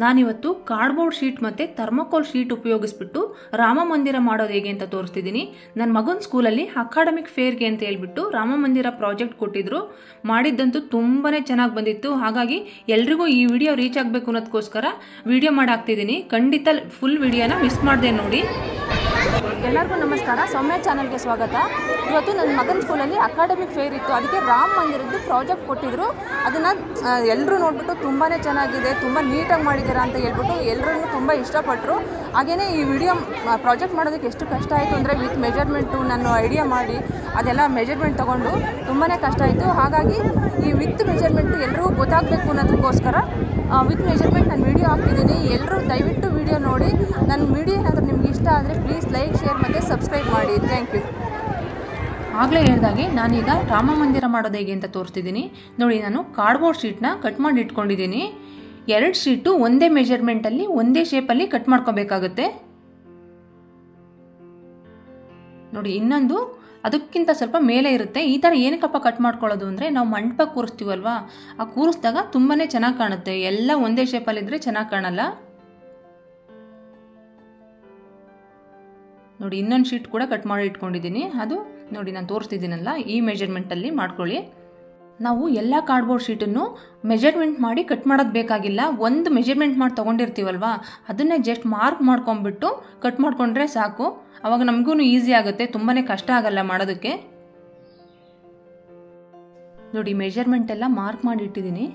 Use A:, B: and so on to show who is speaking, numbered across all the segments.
A: ನಾನಿವತ್ತು cardboard sheet ಮತ್ತು thermocol sheet ಉಪಯೋಗಿಸ್ಬಿಟ್ಟು Rama ಮಂದಿರ ಮಾಡೋದು ಹೇಗೆ ಅಂತ ತೋರಿಸ್ತಿದ್ದೀನಿ. ನನ್ನ ಮಗನ ಸ್ಕೂಲಲ್ಲಿ ಅಕಾಡೆಮಿಕ್ ಫೇರ್ಗೆ ಅಂತ ಹೇಳ್ಬಿಟ್ಟು ರಾಮ ಮಂದಿರ ಪ್ರಾಜೆಕ್ಟ್ ಕೊಟ್ಟಿದ್ರು. ಮಾಡಿದ್ದಂತೂ ತುಂಬಾ ಚೆನ್ನಾಗಿ ಬಂದಿತ್ತು. ಹಾಗಾಗಿ ಎಲ್ರಿಗೂ ಈ ವಿಡಿಯೋ ರೀಚ್ ಆಗಬೇಕು ಅನ್ನೋದಕ್ಕೋಸ್ಕರ ವಿಡಿಯೋ ಮಾಡಾಕ್ತಿದ್ದೀನಿ. ಖಂಡಿತ ಫುಲ್ ವಿಡಿಯೋನ ಮಿಸ್ ಮಾಡದೆ ನೋಡಿ.
B: ಎಲ್ಲರಿಗೂ ನಮಸ್ಕಾರ, ಸೌಮ್ಯ ಚಾನಲ್ಗೆ ಸ್ವಾಗತ. ಇವತ್ತು ನನ್ನ ಮಗನ ಸ್ಕೂಲಲ್ಲಿ ಅಕಾಡೆಮಿಕ್ ಫೇರ್ ಇತ್ತು. ಅದಕ್ಕೆ ರಾಮ ಮಂದಿರದ್ದು ಪ್ರಾಜೆಕ್ಟ್ ಕೊಟ್ಟಿದ್ರು. ಅದನ್ನು ಎಲ್ಲರೂ ನೋಡಿಬಿಟ್ಟು ತುಂಬಾ ಚೆನ್ನಾಗಿದೆ, ತುಂಬ ನೀಟಾಗಿ ಮಾಡಿದ್ದೀರಾ ಅಂತ ಹೇಳ್ಬಿಟ್ಟು ಎಲ್ಲರೂ ತುಂಬ ಇಷ್ಟಪಟ್ಟರು. ಹಾಗೆಯೇ ಈ ವಿಡಿಯೋ ಪ್ರಾಜೆಕ್ಟ್ ಮಾಡೋದಕ್ಕೆ ಎಷ್ಟು ಕಷ್ಟ ಆಯಿತು ಅಂದರೆ ವಿತ್ ಮೆಜರ್ಮೆಂಟು ನಾನು ಐಡಿಯಾ ಮಾಡಿ ಅದೆಲ್ಲ ಮೆಜರ್ಮೆಂಟ್ ತೊಗೊಂಡು ತುಂಬಾ ಕಷ್ಟ ಆಯಿತು. ಹಾಗಾಗಿ ಈ ವಿತ್ ಮೆಜರ್ಮೆಂಟು ಎಲ್ರಿಗೂ ಗೊತ್ತಾಗಬೇಕು ಅನ್ನೋದಕ್ಕೋಸ್ಕರ ವಿತ್ ಮೆಜರ್ಮೆಂಟ್ ನಾನು ವಿಡಿಯೋ ಹಾಕ್ತಿದ್ದೀನಿ. ಎಲ್ಲರೂ ದಯವಿಟ್ಟು ವಿಡಿಯೋ ನೋಡಿ. ನನ್ನ ವಿಡಿಯೋ ಏನಾದರೂ ನಿಮ್ಗೆ ಇಷ್ಟ ಆದರೆ ಪ್ಲೀಸ್ ಲೈಕ್, ಶೇರ್ ಮತ್ತು ಸಬ್ಸ್ಕ್ರೈಬ್ ಮಾಡಿ. Thank you.
A: ಆಗಲೇ ಹೇಳಿದಾಗೆ ನಾನೀಗ ರಾಮ ಮಂದಿರ ಮಾಡೋದು ಹೇಗೆ ಅಂತ ತೋರಿಸ್ತಿದ್ದೀನಿ ನೋಡಿ. ನಾನು ಕಾರ್ಡ್ಬೋರ್ಡ್ ಶೀಟ್ನ ಕಟ್ ಮಾಡಿ ಇಟ್ಕೊಂಡಿದ್ದೀನಿ. 2 ಶೀಟು ಒಂದೇ ಮೆಜರ್ಮೆಂಟಲ್ಲಿ ಒಂದೇ ಶೇಪಲ್ಲಿ ಕಟ್ ಮಾಡ್ಕೋಬೇಕಾಗುತ್ತೆ ನೋಡಿ. ಇನ್ನೊಂದು ಅದಕ್ಕಿಂತ ಸ್ವಲ್ಪ ಮೇಲೆ ಇರುತ್ತೆ. ಈ ಥರ ಏನಕ್ಕಪ್ಪ ಕಟ್ ಮಾಡ್ಕೊಳ್ಳೋದು ಅಂದರೆ ನಾವು ಮಂಟಪ ಕೂರಿಸ್ತೀವಲ್ವಾ, ಆ ಕೂರಿಸಿದಾಗ ತುಂಬಾ ಚೆನ್ನಾಗಿ ಕಾಣುತ್ತೆ. ಎಲ್ಲ ಒಂದೇ ಶೇಪಲ್ಲಿದ್ದರೆ ಚೆನ್ನಾಗಿ ಕಾಣಲ್ಲ ನೋಡಿ. ಇನ್ನೊಂದು ಶೀಟ್ ಕೂಡ ಕಟ್ ಮಾಡಿ ಇಟ್ಕೊಂಡಿದ್ದೀನಿ. ಅದು ನೋಡಿ ನಾನು ತೋರಿಸ್ತಿದ್ದೀನಲ್ಲ, ಈ ಮೆಜರ್ಮೆಂಟಲ್ಲಿ ಮಾಡ್ಕೊಳ್ಳಿ. ನಾವು ಎಲ್ಲ ಕಾರ್ಡ್ಬೋರ್ಡ್ ಶೀಟನ್ನು ಮೆಜರ್ಮೆಂಟ್ ಮಾಡಿ ಕಟ್ ಮಾಡೋದು ಬೇಕಾಗಿಲ್ಲ. ಒಂದು ಮೆಜರ್ಮೆಂಟ್ ಮಾಡಿ ತೊಗೊಂಡಿರ್ತೀವಲ್ವಾ, ಅದನ್ನೇ ಜಸ್ಟ್ ಮಾರ್ಕ್ ಮಾಡ್ಕೊಂಡ್ಬಿಟ್ಟು ಕಟ್ ಮಾಡಿಕೊಂಡ್ರೆ ಸಾಕು. ಆವಾಗ ನಮಗೂ ಈಸಿ ಆಗುತ್ತೆ, ತುಂಬಾ ಕಷ್ಟ ಆಗಲ್ಲ ಮಾಡೋದಕ್ಕೆ ನೋಡಿ. ಮೆಜರ್ಮೆಂಟ್ ಎಲ್ಲ ಮಾರ್ಕ್ ಮಾಡಿ ಇಟ್ಟಿದ್ದೀನಿ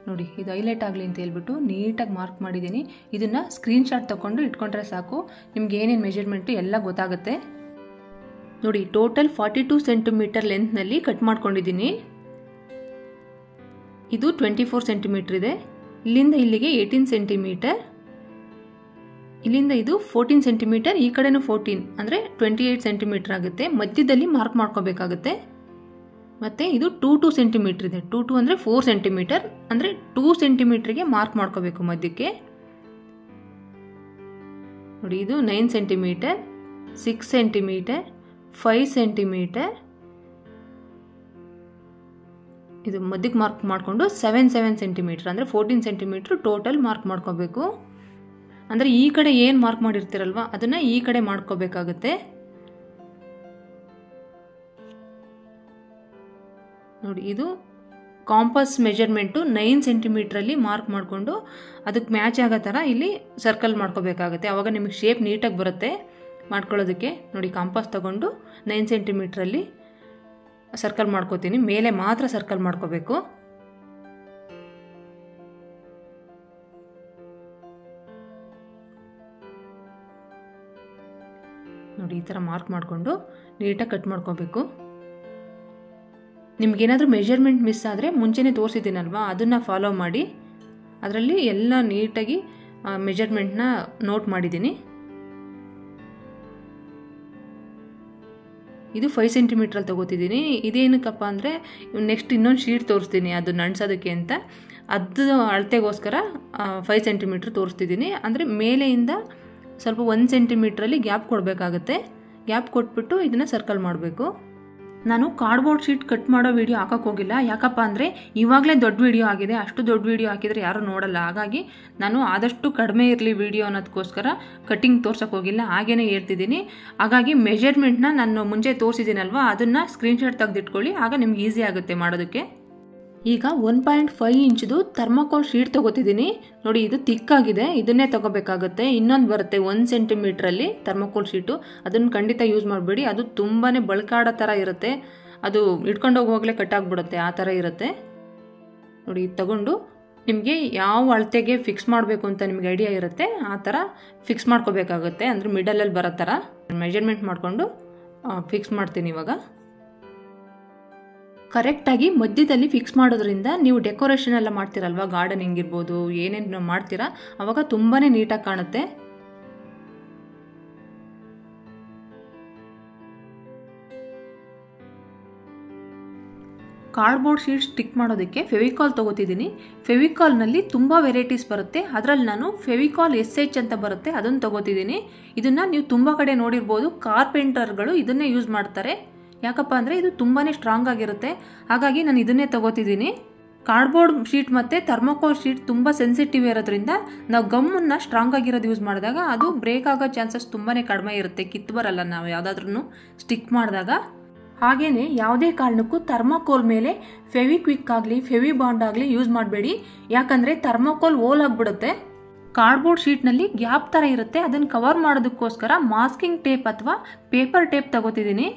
A: ನೋಡಿ. ಇದು ಹೈಲೈಟ್ ಆಗಲಿ ಅಂತ ಹೇಳ್ಬಿಟ್ಟು ನೀಟಾಗಿ ಮಾರ್ಕ್ ಮಾಡಿದ್ದೀನಿ. ಇದನ್ನು ಸ್ಕ್ರೀನ್ಶಾಟ್ ತೊಗೊಂಡು ಇಟ್ಕೊಂಡ್ರೆ ಸಾಕು, ನಿಮ್ಗೆ ಏನೇನು ಮೆಜರ್ಮೆಂಟು ಎಲ್ಲ ಗೊತ್ತಾಗುತ್ತೆ ನೋಡಿ. ಟೋಟಲ್ 42 ಸೆಂಟಿಮೀಟರ್ ಲೆಂತ್ನಲ್ಲಿ ಕಟ್ ಮಾಡ್ಕೊಂಡಿದ್ದೀನಿ. ಇದು 24 ಸೆಂಟಿಮೀಟರ್ ಇದೆ. ಇಲ್ಲಿಂದ ಇಲ್ಲಿಗೆ 18 ಸೆಂಟಿಮೀಟರ್, ಇಲ್ಲಿಂದ ಇದು 14 ಸೆಂಟಿಮೀಟರ್, ಈ ಕಡೆನೂ 14 ಅಂದರೆ 28 ಸೆಂಟಿಮೀಟರ್ ಆಗುತ್ತೆ. ಮಧ್ಯದಲ್ಲಿ ಮಾರ್ಕ್ ಮಾಡ್ಕೋಬೇಕಾಗುತ್ತೆ. ಮತ್ತು ಇದು 2 ಸೆಂಟಿಮೀಟರ್ ಇದೆ. 2 ಅಂದರೆ 4 ಸೆಂಟಿಮೀಟರ್, ಅಂದರೆ 2 ಸೆಂಟಿಮೀಟ್ರಿಗೆ ಮಾರ್ಕ್ ಮಾಡ್ಕೋಬೇಕು ಮಧ್ಯಕ್ಕೆ ನೋಡಿ. ಇದು 9 ಸೆಂಟಿಮೀಟರ್, 6 ಸೆಂಟಿಮೀಟರ್, 5 ಸೆಂಟಿಮೀಟರ್, ಇದು ಮಧ್ಯಕ್ಕೆ ಮಾರ್ಕ್ ಮಾಡಿಕೊಂಡು 7 ಸೆಂಟಿಮೀಟರ್ ಅಂದರೆ 14 ಸೆಂಟಿಮೀಟ್ರ್ ಟೋಟಲ್ ಮಾರ್ಕ್ ಮಾಡ್ಕೋಬೇಕು. ಅಂದರೆ ಈ ಕಡೆ ಏನು ಮಾರ್ಕ್ ಮಾಡಿರ್ತೀರಲ್ವ ಅದನ್ನು ಈ ಕಡೆ ಮಾಡ್ಕೋಬೇಕಾಗುತ್ತೆ ನೋಡಿ. ಇದು ಕಾಂಪಸ್ ಮೆಜರ್ಮೆಂಟು 9 ಸೆಂಟಿಮೀಟ್ರಲ್ಲಿ ಮಾರ್ಕ್ ಮಾಡಿಕೊಂಡು ಅದಕ್ಕೆ ಮ್ಯಾಚ್ ಆಗೋ ಥರ ಇಲ್ಲಿ ಸರ್ಕಲ್ ಮಾಡ್ಕೋಬೇಕಾಗುತ್ತೆ. ಆವಾಗ ನಿಮಗೆ ಶೇಪ್ ನೀಟಾಗಿ ಬರುತ್ತೆ ಮಾಡ್ಕೊಳ್ಳೋದಕ್ಕೆ ನೋಡಿ. ಕಾಂಪಸ್ ತಗೊಂಡು 9 ಸೆಂಟಿಮೀಟ್ರಲ್ಲಿ ಸರ್ಕಲ್ ಮಾಡ್ಕೋತೀನಿ. ಮೇಲೆ ಮಾತ್ರ ಸರ್ಕಲ್ ಮಾಡ್ಕೋಬೇಕು ನೋಡಿ. ಈ ಥರ ಮಾರ್ಕ್ ಮಾಡಿಕೊಂಡು ನೀಟಾಗಿ ಕಟ್ ಮಾಡ್ಕೋಬೇಕು. ನಿಮ್ಗೇನಾದರೂ ಮೆಜರ್ಮೆಂಟ್ ಮಿಸ್ ಆದರೆ ಮುಂಚೆನೇ ತೋರಿಸಿದ್ದೀನಲ್ವಾ, ಅದನ್ನು ಫಾಲೋ ಮಾಡಿ. ಅದರಲ್ಲಿ ಎಲ್ಲ ನೀಟಾಗಿ ಮೆಜರ್ಮೆಂಟ್ನ ನೋಟ್ ಮಾಡಿದ್ದೀನಿ. ಇದು 5 ಸೆಂಟಿಮೀಟ್ರಲ್ಲಿ ತೊಗೋತಿದ್ದೀನಿ. ಇದೇನಕ್ಕಪ್ಪ ಅಂದರೆ ನೆಕ್ಸ್ಟ್ ಇನ್ನೊಂದು ಶೀಟ್ ತೋರಿಸ್ತೀನಿ ಅದನ್ನು ಅಂಟಿಸೋದಕ್ಕೆ ಅಂತ. ಅದು ಅಳತೆಗೋಸ್ಕರ 5 ಸೆಂಟಿಮೀಟ್ರ್ ತೋರಿಸ್ತಿದ್ದೀನಿ. ಅಂದರೆ ಮೇಲೆಯಿಂದ ಸ್ವಲ್ಪ 1 ಸೆಂಟಿಮೀಟ್ರಲ್ಲಿ ಗ್ಯಾಪ್ ಕೊಡಬೇಕಾಗುತ್ತೆ. ಗ್ಯಾಪ್ ಕೊಟ್ಬಿಟ್ಟು ಇದನ್ನು ಸರ್ಕಲ್ ಮಾಡಬೇಕು. ನಾನು ಕಾರ್ಡ್ಬೋರ್ಡ್ ಶೀಟ್ ಕಟ್ ಮಾಡೋ ವಿಡಿಯೋ ಹಾಕೋಕ್ಕೆ ಹೋಗಿಲ್ಲ. ಯಾಕಪ್ಪ ಅಂದರೆ ಇವಾಗಲೇ ದೊಡ್ಡ ವಿಡಿಯೋ ಆಗಿದೆ. ಅಷ್ಟು ದೊಡ್ಡ ವಿಡಿಯೋ ಹಾಕಿದರೆ ಯಾರೂ ನೋಡಲ್ಲ. ಹಾಗಾಗಿ ನಾನು ಆದಷ್ಟು ಕಡಿಮೆ ಇರಲಿ ವಿಡಿಯೋ ಅನ್ನೋದಕ್ಕೋಸ್ಕರ ಕಟ್ಟಿಂಗ್ ತೋರ್ಸೋಕ್ಕೆ ಹೋಗಿಲ್ಲ, ಹಾಗೇ ಹೇಳ್ತಿದ್ದೀನಿ. ಹಾಗಾಗಿ ಮೆಜರ್ಮೆಂಟ್ನ ನಾನು ಮುಂಚೆ ತೋರಿಸಿದ್ದೀನಲ್ವ, ಅದನ್ನು ಸ್ಕ್ರೀನ್ಶಾಟ್ ತೆಗೆದಿಟ್ಕೊಳ್ಳಿ, ಆಗ ನಿಮ್ಗೆ ಈಸಿ ಆಗುತ್ತೆ ಮಾಡೋದಕ್ಕೆ. ಈಗ 1.5 ಇಂಚ್ದು ಥರ್ಮೋಕೋಲ್ ಶೀಟ್ ತೊಗೋತಿದ್ದೀನಿ ನೋಡಿ. ಇದು ತಿಕ್ಕಾಗಿದೆ, ಇದನ್ನೇ ತೊಗೋಬೇಕಾಗುತ್ತೆ. ಇನ್ನೊಂದು ಬರುತ್ತೆ 1 ಸೆಂಟಿಮೀಟ್ರಲ್ಲಿ ಥರ್ಮೋಕೋಲ್ ಶೀಟು, ಅದನ್ನು ಖಂಡಿತ ಯೂಸ್ ಮಾಡಬೇಡಿ. ಅದು ತುಂಬಾ ಬಳ್ಕಾಡೋ ಥರ ಇರುತ್ತೆ, ಅದು ಇಟ್ಕೊಂಡು ಹೋಗುವಾಗಲೇ ಕಟ್ಟಾಗ್ಬಿಡುತ್ತೆ, ಆ ಥರ ಇರುತ್ತೆ ನೋಡಿ. ಇದು ತಗೊಂಡು ನಿಮಗೆ ಯಾವ ಅಳತೆಗೆ ಫಿಕ್ಸ್ ಮಾಡಬೇಕು ಅಂತ ನಿಮಗೆ ಐಡಿಯಾ ಇರುತ್ತೆ, ಆ ಥರ ಫಿಕ್ಸ್ ಮಾಡ್ಕೋಬೇಕಾಗುತ್ತೆ. ಅಂದರೆ ಮಿಡಲಲ್ಲಿ ಬರೋ ಥರ ಮೆಜರ್ಮೆಂಟ್ ಮಾಡಿಕೊಂಡು ಫಿಕ್ಸ್ ಮಾಡ್ತೀನಿ. ಇವಾಗ ಕರೆಕ್ಟಾಗಿ ಮಧ್ಯದಲ್ಲಿ ಫಿಕ್ಸ್ ಮಾಡೋದ್ರಿಂದ ನೀವು ಡೆಕೋರೇಷನ್ ಎಲ್ಲ ಮಾಡ್ತೀರಲ್ವ, ಗಾರ್ಡನಿಂಗ್ ಇರ್ಬೋದು, ಏನೇನು ಮಾಡ್ತೀರಾ ಆವಾಗ ತುಂಬಾ ನೀಟಾಗಿ ಕಾಣುತ್ತೆ. ಕಾರ್ಡ್ಬೋರ್ಡ್ ಶೀಟ್ ಸ್ಟಿಕ್ ಮಾಡೋದಕ್ಕೆ ಫೆವಿಕಾಲ್ ತೊಗೋತಿದ್ದೀನಿ. ಫೆವಿಕಾಲ್ನಲ್ಲಿ ತುಂಬ ವೆರೈಟೀಸ್ ಬರುತ್ತೆ. ಅದರಲ್ಲಿ ನಾನು ಫೆವಿಕಾಲ್ SH ಅಂತ ಬರುತ್ತೆ, ಅದನ್ನು ತೊಗೋತಿದ್ದೀನಿ. ಇದನ್ನು ನೀವು ತುಂಬ ಕಡೆ ನೋಡಿರ್ಬೋದು, ಕಾರ್ಪೆಂಟರ್ಗಳು ಇದನ್ನೇ ಯೂಸ್ ಮಾಡ್ತಾರೆ. ಯಾಕಪ್ಪ ಅಂದರೆ ಇದು ತುಂಬಾ ಸ್ಟ್ರಾಂಗ್ ಆಗಿರುತ್ತೆ, ಹಾಗಾಗಿ ನಾನು ಇದನ್ನೇ ತೊಗೋತಿದ್ದೀನಿ. ಕಾರ್ಡ್ಬೋರ್ಡ್ ಶೀಟ್ ಮತ್ತು ಥರ್ಮೋಕೋಲ್ ಶೀಟ್ ತುಂಬ ಸೆನ್ಸಿಟಿವ್ ಇರೋದ್ರಿಂದ ನಾವು ಗಮ್ಮನ್ನು ಸ್ಟ್ರಾಂಗ್ ಆಗಿರೋದು ಯೂಸ್ ಮಾಡಿದಾಗ ಅದು ಬ್ರೇಕ್ ಆಗೋ ಚಾನ್ಸಸ್ ತುಂಬಾ ಕಡಿಮೆ ಇರುತ್ತೆ, ಕಿತ್ತು ಬರಲ್ಲ ನಾವು ಯಾವುದಾದ್ರೂ ಸ್ಟಿಕ್ ಮಾಡಿದಾಗ. ಹಾಗೆಯೇ ಯಾವುದೇ ಕಾರಣಕ್ಕೂ ಥರ್ಮೋಕೋಲ್ ಮೇಲೆ ಫೆವಿಕ್ವಿಕ್ ಆಗಲಿ ಫೆವಿಬಾಂಡ್ ಆಗಲಿ ಯೂಸ್ ಮಾಡಬೇಡಿ, ಯಾಕಂದರೆ ಥರ್ಮೋಕೋಲ್ ಓಲ್ ಆಗಿಬಿಡುತ್ತೆ. ಕಾರ್ಡ್ಬೋರ್ಡ್ ಶೀಟ್ನಲ್ಲಿ ಗ್ಯಾಪ್ ಥರ ಇರುತ್ತೆ, ಅದನ್ನು ಕವರ್ ಮಾಡೋದಕ್ಕೋಸ್ಕರ ಮಾಸ್ಕಿಂಗ್ ಟೇಪ್ ಅಥವಾ ಪೇಪರ್ ಟೇಪ್ ತಗೋತಿದ್ದೀನಿ.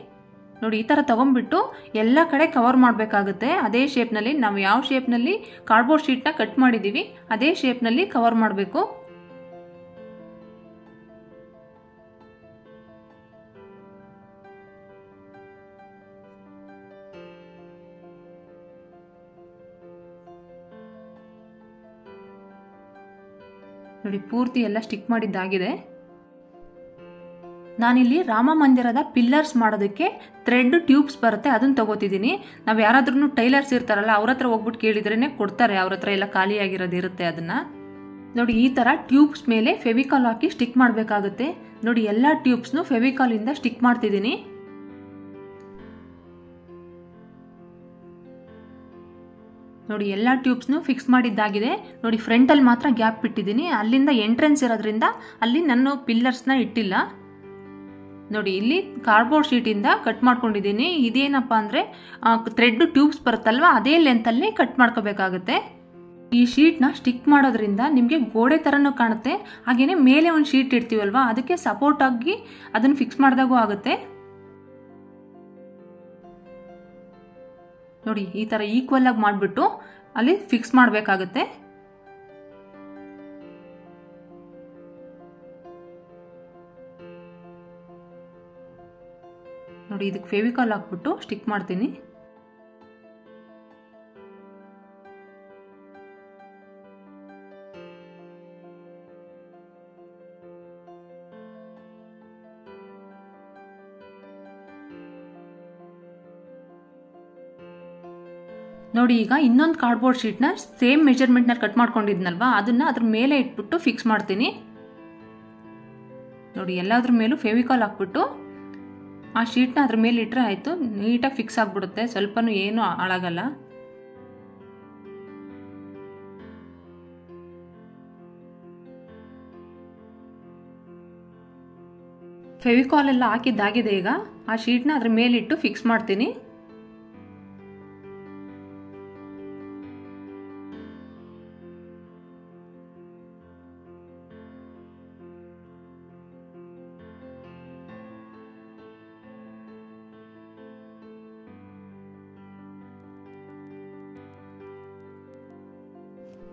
A: ನೋಡಿ, ಈ ಥರ ತೊಗೊಂಡ್ಬಿಟ್ಟು ಎಲ್ಲ ಕಡೆ ಕವರ್ ಮಾಡಬೇಕಾಗುತ್ತೆ. ಅದೇ ಶೇಪ್ನಲ್ಲಿ ನಾವು ಯಾವ ಶೇಪ್ನಲ್ಲಿ ಕಾರ್ಡ್ಬೋರ್ಡ್ ಶೀಟ್ನ ಕಟ್ ಮಾಡಿದ್ದೀವಿ ಅದೇ ಶೇಪ್ನಲ್ಲಿ ಕವರ್ ಮಾಡಬೇಕು. ನೋಡಿ, ಪೂರ್ತಿ ಎಲ್ಲ ಸ್ಟಿಕ್ ಮಾಡಿದ್ದಾಗಿದೆ. ನಾನಿಲ್ಲಿ ರಾಮ ಮಂದಿರದ ಪಿಲ್ಲರ್ಸ್ ಮಾಡೋದಕ್ಕೆ ಥ್ರೆಡ್ ಟ್ಯೂಬ್ಸ್ ಬರುತ್ತೆ, ಅದನ್ನು ತಗೋತಿದ್ದೀನಿ. ನಾವು ಯಾರಾದ್ರೂ ಟೈಲರ್ಸ್ ಇರ್ತಾರಲ್ಲ ಅವ್ರ ಹತ್ರ ಹೋಗ್ಬಿಟ್ಟು ಕೇಳಿದ್ರೇ ಕೊಡ್ತಾರೆ, ಅವ್ರ ಹತ್ರ ಎಲ್ಲ ಖಾಲಿಯಾಗಿರೋದು ಇರುತ್ತೆ. ಅದನ್ನು ನೋಡಿ, ಈ ಥರ ಟ್ಯೂಬ್ಸ್ ಮೇಲೆ ಫೆವಿಕಾಲ್ ಹಾಕಿ ಸ್ಟಿಕ್ ಮಾಡಬೇಕಾಗುತ್ತೆ. ನೋಡಿ, ಎಲ್ಲ ಟ್ಯೂಬ್ಸ್ನು ಫೆವಿಕಾಲಿಂದ ಸ್ಟಿಕ್ ಮಾಡ್ತಿದ್ದೀನಿ. ನೋಡಿ, ಎಲ್ಲ ಟ್ಯೂಬ್ಸ್ನು ಫಿಕ್ಸ್ ಮಾಡಿದ್ದಾಗಿದೆ. ನೋಡಿ, ಫ್ರಂಟಲ್ಲಿ ಮಾತ್ರ ಗ್ಯಾಪ್ ಬಿಟ್ಟಿದ್ದೀನಿ, ಅಲ್ಲಿಂದ ಎಂಟ್ರೆನ್ಸ್ ಇರೋದ್ರಿಂದ ಅಲ್ಲಿ ನಾನು ಪಿಲ್ಲರ್ಸ್ನ ಇಟ್ಟಿಲ್ಲ. ನೋಡಿ, ಇಲ್ಲಿ ಕಾರ್ಡ್ಬೋರ್ಡ್ ಶೀಟಿಂದ ಕಟ್ ಮಾಡ್ಕೊಂಡಿದ್ದೀನಿ. ಇದೇನಪ್ಪ ಅಂದರೆ ಥ್ರೆಡ್ ಟ್ಯೂಬ್ಸ್ ಬರುತ್ತಲ್ವ ಅದೇ ಲೆಂತಲ್ಲಿ ಕಟ್ ಮಾಡ್ಕೋಬೇಕಾಗುತ್ತೆ. ಈ ಶೀಟ್ನ ಸ್ಟಿಕ್ ಮಾಡೋದ್ರಿಂದ ನಿಮಗೆ ಗೋಡೆ ಥರನೂ ಕಾಣುತ್ತೆ, ಹಾಗೆಯೇ ಮೇಲೆ ಒಂದು ಶೀಟ್ ಇಡ್ತೀವಲ್ವ ಅದಕ್ಕೆ ಸಪೋರ್ಟ್ ಆಗಿ ಅದನ್ನು ಫಿಕ್ಸ್ ಮಾಡಿದಾಗೂ ಆಗುತ್ತೆ. ನೋಡಿ, ಈ ಥರ ಈಕ್ವಲ್ ಆಗಿ ಮಾಡಿಬಿಟ್ಟು ಅಲ್ಲಿ ಫಿಕ್ಸ್ ಮಾಡಬೇಕಾಗುತ್ತೆ. ನೋಡಿ, ಇದಕ್ಕೆ ಫೆವಿಕಾಲ್ ಹಾಕ್ಬಿಟ್ಟು ಸ್ಟಿಕ್ ಮಾಡ್ತೀನಿ. ನೋಡಿ, ಈಗ ಇನ್ನೊಂದು ಕಾರ್ಡ್ಬೋರ್ಡ್ ಶೀಟ್ನ ಸೇಮ್ ಮೆಜರ್ಮೆಂಟ್ನಲ್ಲಿ ಕಟ್ ಮಾಡ್ಕೊಂಡಿದ್ನಲ್ವಾ ಅದನ್ನು ಅದ್ರ ಮೇಲೆ ಇಟ್ಬಿಟ್ಟು ಫಿಕ್ಸ್ ಮಾಡ್ತೀನಿ. ನೋಡಿ, ಎಲ್ಲದ್ರ ಮೇಲೂ ಫೆವಿಕಾಲ್ ಹಾಕ್ಬಿಟ್ಟು ಆ ಶೀಟ್ನ ಅದ್ರ ಮೇಲೆ ಇಟ್ಟರೆ ಆಯಿತು, ನೀಟಾಗಿ ಫಿಕ್ಸ್ ಆಗಿಬಿಡುತ್ತೆ, ಸ್ವಲ್ಪನೂ ಏನೂ ಹಾಳಾಗಲ್ಲ. ಫೆವಿಕಾಲ್ ಎಲ್ಲ ಹಾಕಿದ್ದಾಗಿದೆ. ಈಗ ಆ ಶೀಟ್ನ ಅದ್ರ ಮೇಲಿಟ್ಟು ಫಿಕ್ಸ್ ಮಾಡ್ತೀನಿ.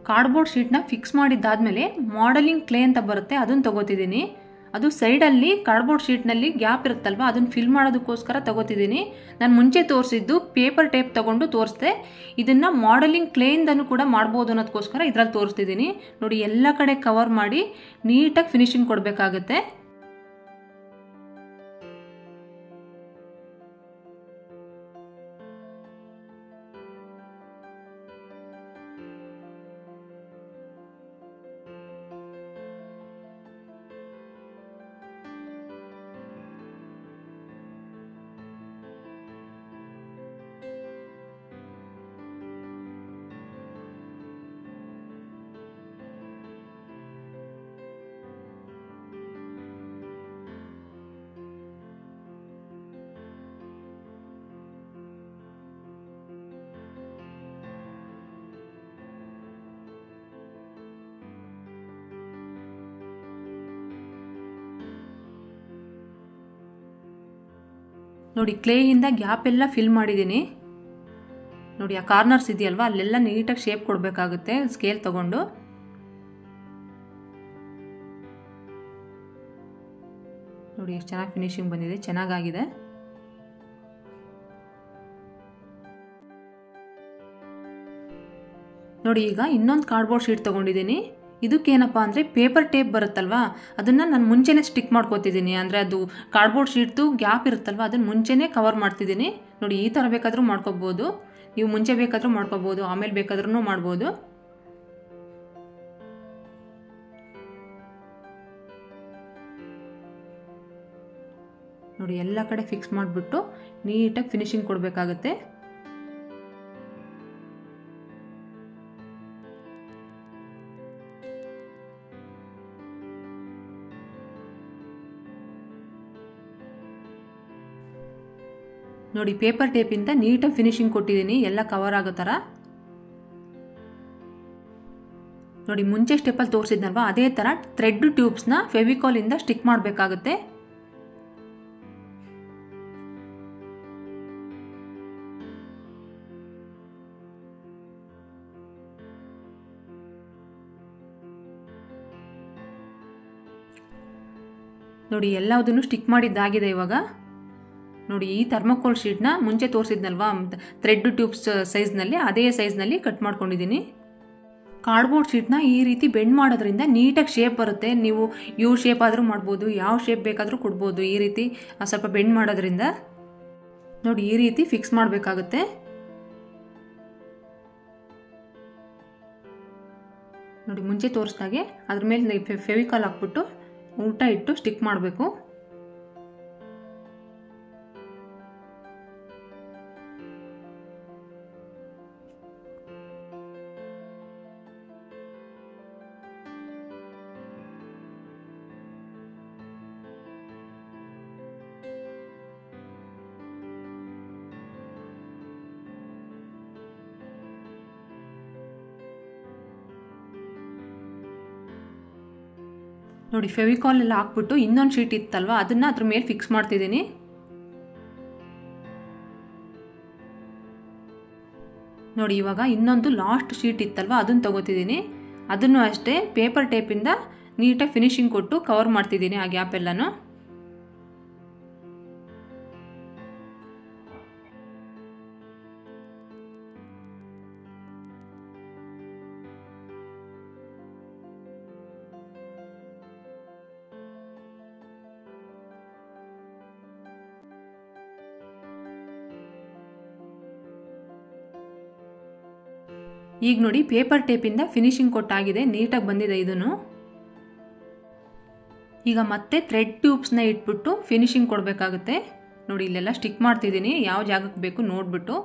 A: ಕಾರ್ಡ್ಬೋರ್ಡ್ ಶೀಟ್ನ ಫಿಕ್ಸ್ ಮಾಡಿದ್ದಾದಮೇಲೆ ಮಾಡೆಲಿಂಗ್ ಕ್ಲೇ ಅಂತ ಬರುತ್ತೆ, ಅದನ್ನು ತಗೋತಿದ್ದೀನಿ. ಅದು ಸೈಡಲ್ಲಿ ಕಾರ್ಡ್ಬೋರ್ಡ್ ಶೀಟ್ನಲ್ಲಿ ಗ್ಯಾಪ್ ಇರುತ್ತಲ್ವ ಅದನ್ನು ಫಿಲ್ ಮಾಡೋದಕ್ಕೋಸ್ಕರ ತಗೋತಿದ್ದೀನಿ. ನಾನು ಮುಂಚೆ ತೋರಿಸಿದ್ದು ಪೇಪರ್ ಟೇಪ್ ತಗೊಂಡು ತೋರಿಸ್ದೆ, ಇದನ್ನು ಮಾಡೆಲಿಂಗ್ ಕ್ಲೇಯಿಂದನೂ ಕೂಡ ಮಾಡ್ಬೋದು ಅನ್ನೋದಕ್ಕೋಸ್ಕರ ಇದರಲ್ಲಿ ತೋರಿಸ್ತಿದ್ದೀನಿ. ನೋಡಿ, ಎಲ್ಲ ಕಡೆ ಕವರ್ ಮಾಡಿ ನೀಟಾಗಿ ಫಿನಿಶಿಂಗ್ ಕೊಡಬೇಕಾಗುತ್ತೆ. ನೋಡಿ, ಕ್ಲೇಯಿಂದ ಗ್ಯಾಪ್ ಎಲ್ಲ ಫಿಲ್ ಮಾಡಿದ್ದೀನಿ. ನೋಡಿ, ಆ ಕಾರ್ನರ್ಸ್ ಇದೆಯಲ್ವಾ ಅಲ್ಲೆಲ್ಲ ನೀಟಾಗಿ ಶೇಪ್ ಕೊಡಬೇಕಾಗುತ್ತೆ ಸ್ಕೇಲ್ ತಗೊಂಡು. ನೋಡಿ, ಎಷ್ಟು ಚೆನ್ನಾಗಿ ಫಿನಿಶಿಂಗ್ ಬಂದಿದೆ, ಚೆನ್ನಾಗಾಗಿದೆ. ನೋಡಿ, ಈಗ ಇನ್ನೊಂದು ಕಾರ್ಡ್ಬೋರ್ಡ್ ಶೀಟ್ ತೊಗೊಂಡಿದ್ದೀನಿ. ಇದಕ್ಕೇನಪ್ಪ ಅಂದರೆ ಪೇಪರ್ ಟೇಪ್ ಬರುತ್ತಲ್ವಾ ಅದನ್ನು ನಾನು ಮುಂಚೆನೇ ಸ್ಟಿಕ್ ಮಾಡ್ಕೋತಿದ್ದೀನಿ. ಅಂದರೆ ಅದು ಕಾರ್ಡ್ಬೋರ್ಡ್ ಶೀಟ್ದು ಗ್ಯಾಪ್ ಇರುತ್ತಲ್ವ ಅದನ್ನು ಮುಂಚೆನೇ ಕವರ್ ಮಾಡ್ತಿದ್ದೀನಿ. ನೋಡಿ, ಈ ಥರ ಬೇಕಾದರೂ ಮಾಡ್ಕೋಬೋದು, ನೀವು ಮುಂಚೆ ಬೇಕಾದರೂ ಮಾಡ್ಕೋಬೋದು, ಆಮೇಲೆ ಬೇಕಾದ್ರೂ ಮಾಡ್ಬೋದು. ನೋಡಿ, ಎಲ್ಲ ಕಡೆ ಫಿಕ್ಸ್ ಮಾಡಿಬಿಟ್ಟು ನೀಟಾಗಿ ಫಿನಿಶಿಂಗ್ ಕೊಡಬೇಕಾಗುತ್ತೆ. ನೋಡಿ ಪೇಪರ್ ಟೇಪಿಂದ ನೀಟಾಗಿ ಫಿನಿಶಿಂಗ್ ಕೊಟ್ಟಿದ್ದೀನಿ, ಎಲ್ಲ ಕವರ್ ಆಗೋ ಥರ. ನೋಡಿ ಮುಂಚೆ ಸ್ಟೆಪ್ಪಲ್ಲಿ ತೋರಿಸಿದ್ನಲ್ವಾ ಅದೇ ಥರ ಥ್ರೆಡ್ ಟ್ಯೂಬ್ಸ್ನ ಫೆವಿಕಾಲಿಂದ ಸ್ಟಿಕ್ ಮಾಡಬೇಕಾಗುತ್ತೆ. ನೋಡಿ ಎಲ್ಲದನ್ನು ಸ್ಟಿಕ್ ಮಾಡಿದ್ದಾಗಿದೆ. ಇವಾಗ ನೋಡಿ ಈ ಥರ್ಮೋಕೋಲ್ ಶೀಟ್ನ ಮುಂಚೆ ತೋರಿಸಿದ್ನಲ್ವಾ ಥ್ರೆಡ್ ಟ್ಯೂಬ್ಸ್ ಸೈಜ್ನಲ್ಲಿ, ಅದೇ ಸೈಜ್ನಲ್ಲಿ ಕಟ್ ಮಾಡ್ಕೊಂಡಿದ್ದೀನಿ. ಕಾರ್ಡ್ಬೋರ್ಡ್ ಶೀಟ್ನ ಈ ರೀತಿ ಬೆಂಡ್ ಮಾಡೋದ್ರಿಂದ ನೀಟಾಗಿ ಶೇಪ್ ಬರುತ್ತೆ. ನೀವು ಯು ಶೇಪ್ ಆದರೂ ಮಾಡ್ಬೋದು, ಯಾವ ಶೇಪ್ ಬೇಕಾದರೂ ಕೊಡ್ಬೋದು. ಈ ರೀತಿ ಸ್ವಲ್ಪ ಬೆಂಡ್ ಮಾಡೋದ್ರಿಂದ ನೋಡಿ ಈ ರೀತಿ ಫಿಕ್ಸ್ ಮಾಡಬೇಕಾಗುತ್ತೆ. ನೋಡಿ ಮುಂಚೆ ತೋರಿಸ್ದಾಗೆ ಅದ್ರ ಮೇಲೆ ಫೆವಿಕಾಲ್ ಹಾಕ್ಬಿಟ್ಟು ಉಲ್ಟಾ ಇಟ್ಟು ಸ್ಟಿಕ್ ಮಾಡಬೇಕು. ನೋಡಿ ಫೆವಿಕಾಲ್ ಎಲ್ಲ ಹಾಕ್ಬಿಟ್ಟು ಇನ್ನೊಂದು ಶೀಟ್ ಇತ್ತಲ್ವ ಅದನ್ನು ಅದ್ರ ಮೇಲೆ ಫಿಕ್ಸ್ ಮಾಡ್ತಿದ್ದೀನಿ. ನೋಡಿ ಇವಾಗ ಇನ್ನೊಂದು ಲಾಸ್ಟ್ ಶೀಟ್ ಇತ್ತಲ್ವ ಅದನ್ನು ತಗೋತಿದ್ದೀನಿ. ಅದನ್ನು ಅಷ್ಟೇ ಪೇಪರ್ ಟೇಪಿಂದ ನೀಟಾಗಿ ಫಿನಿಶಿಂಗ್ ಕೊಟ್ಟು ಕವರ್ ಮಾಡ್ತಿದ್ದೀನಿ ಆ ಗ್ಯಾಪ್ ಎಲ್ಲನೂ. ಈಗ ನೋಡಿ ಪೇಪರ್ ಟೇಪಿಂದ ಫಿನಿಶಿಂಗ್ ಕೊಟ್ಟಾಗಿದೆ, ನೀಟಾಗಿ ಬಂದಿದೆ ಇದನ್ನು. ಈಗ ಮತ್ತೆ ಥ್ರೆಡ್ ಟ್ಯೂಬ್ಸ್ನ ಇಟ್ಬಿಟ್ಟು ಫಿನಿಶಿಂಗ್ ಕೊಡಬೇಕಾಗುತ್ತೆ. ನೋಡಿ ಇಲ್ಲೆಲ್ಲ ಸ್ಟಿಕ್ ಮಾಡ್ತಿದ್ದೀನಿ, ಯಾವ ಜಾಗಕ್ಕೆ ಬೇಕು ನೋಡ್ಬಿಟ್ಟು.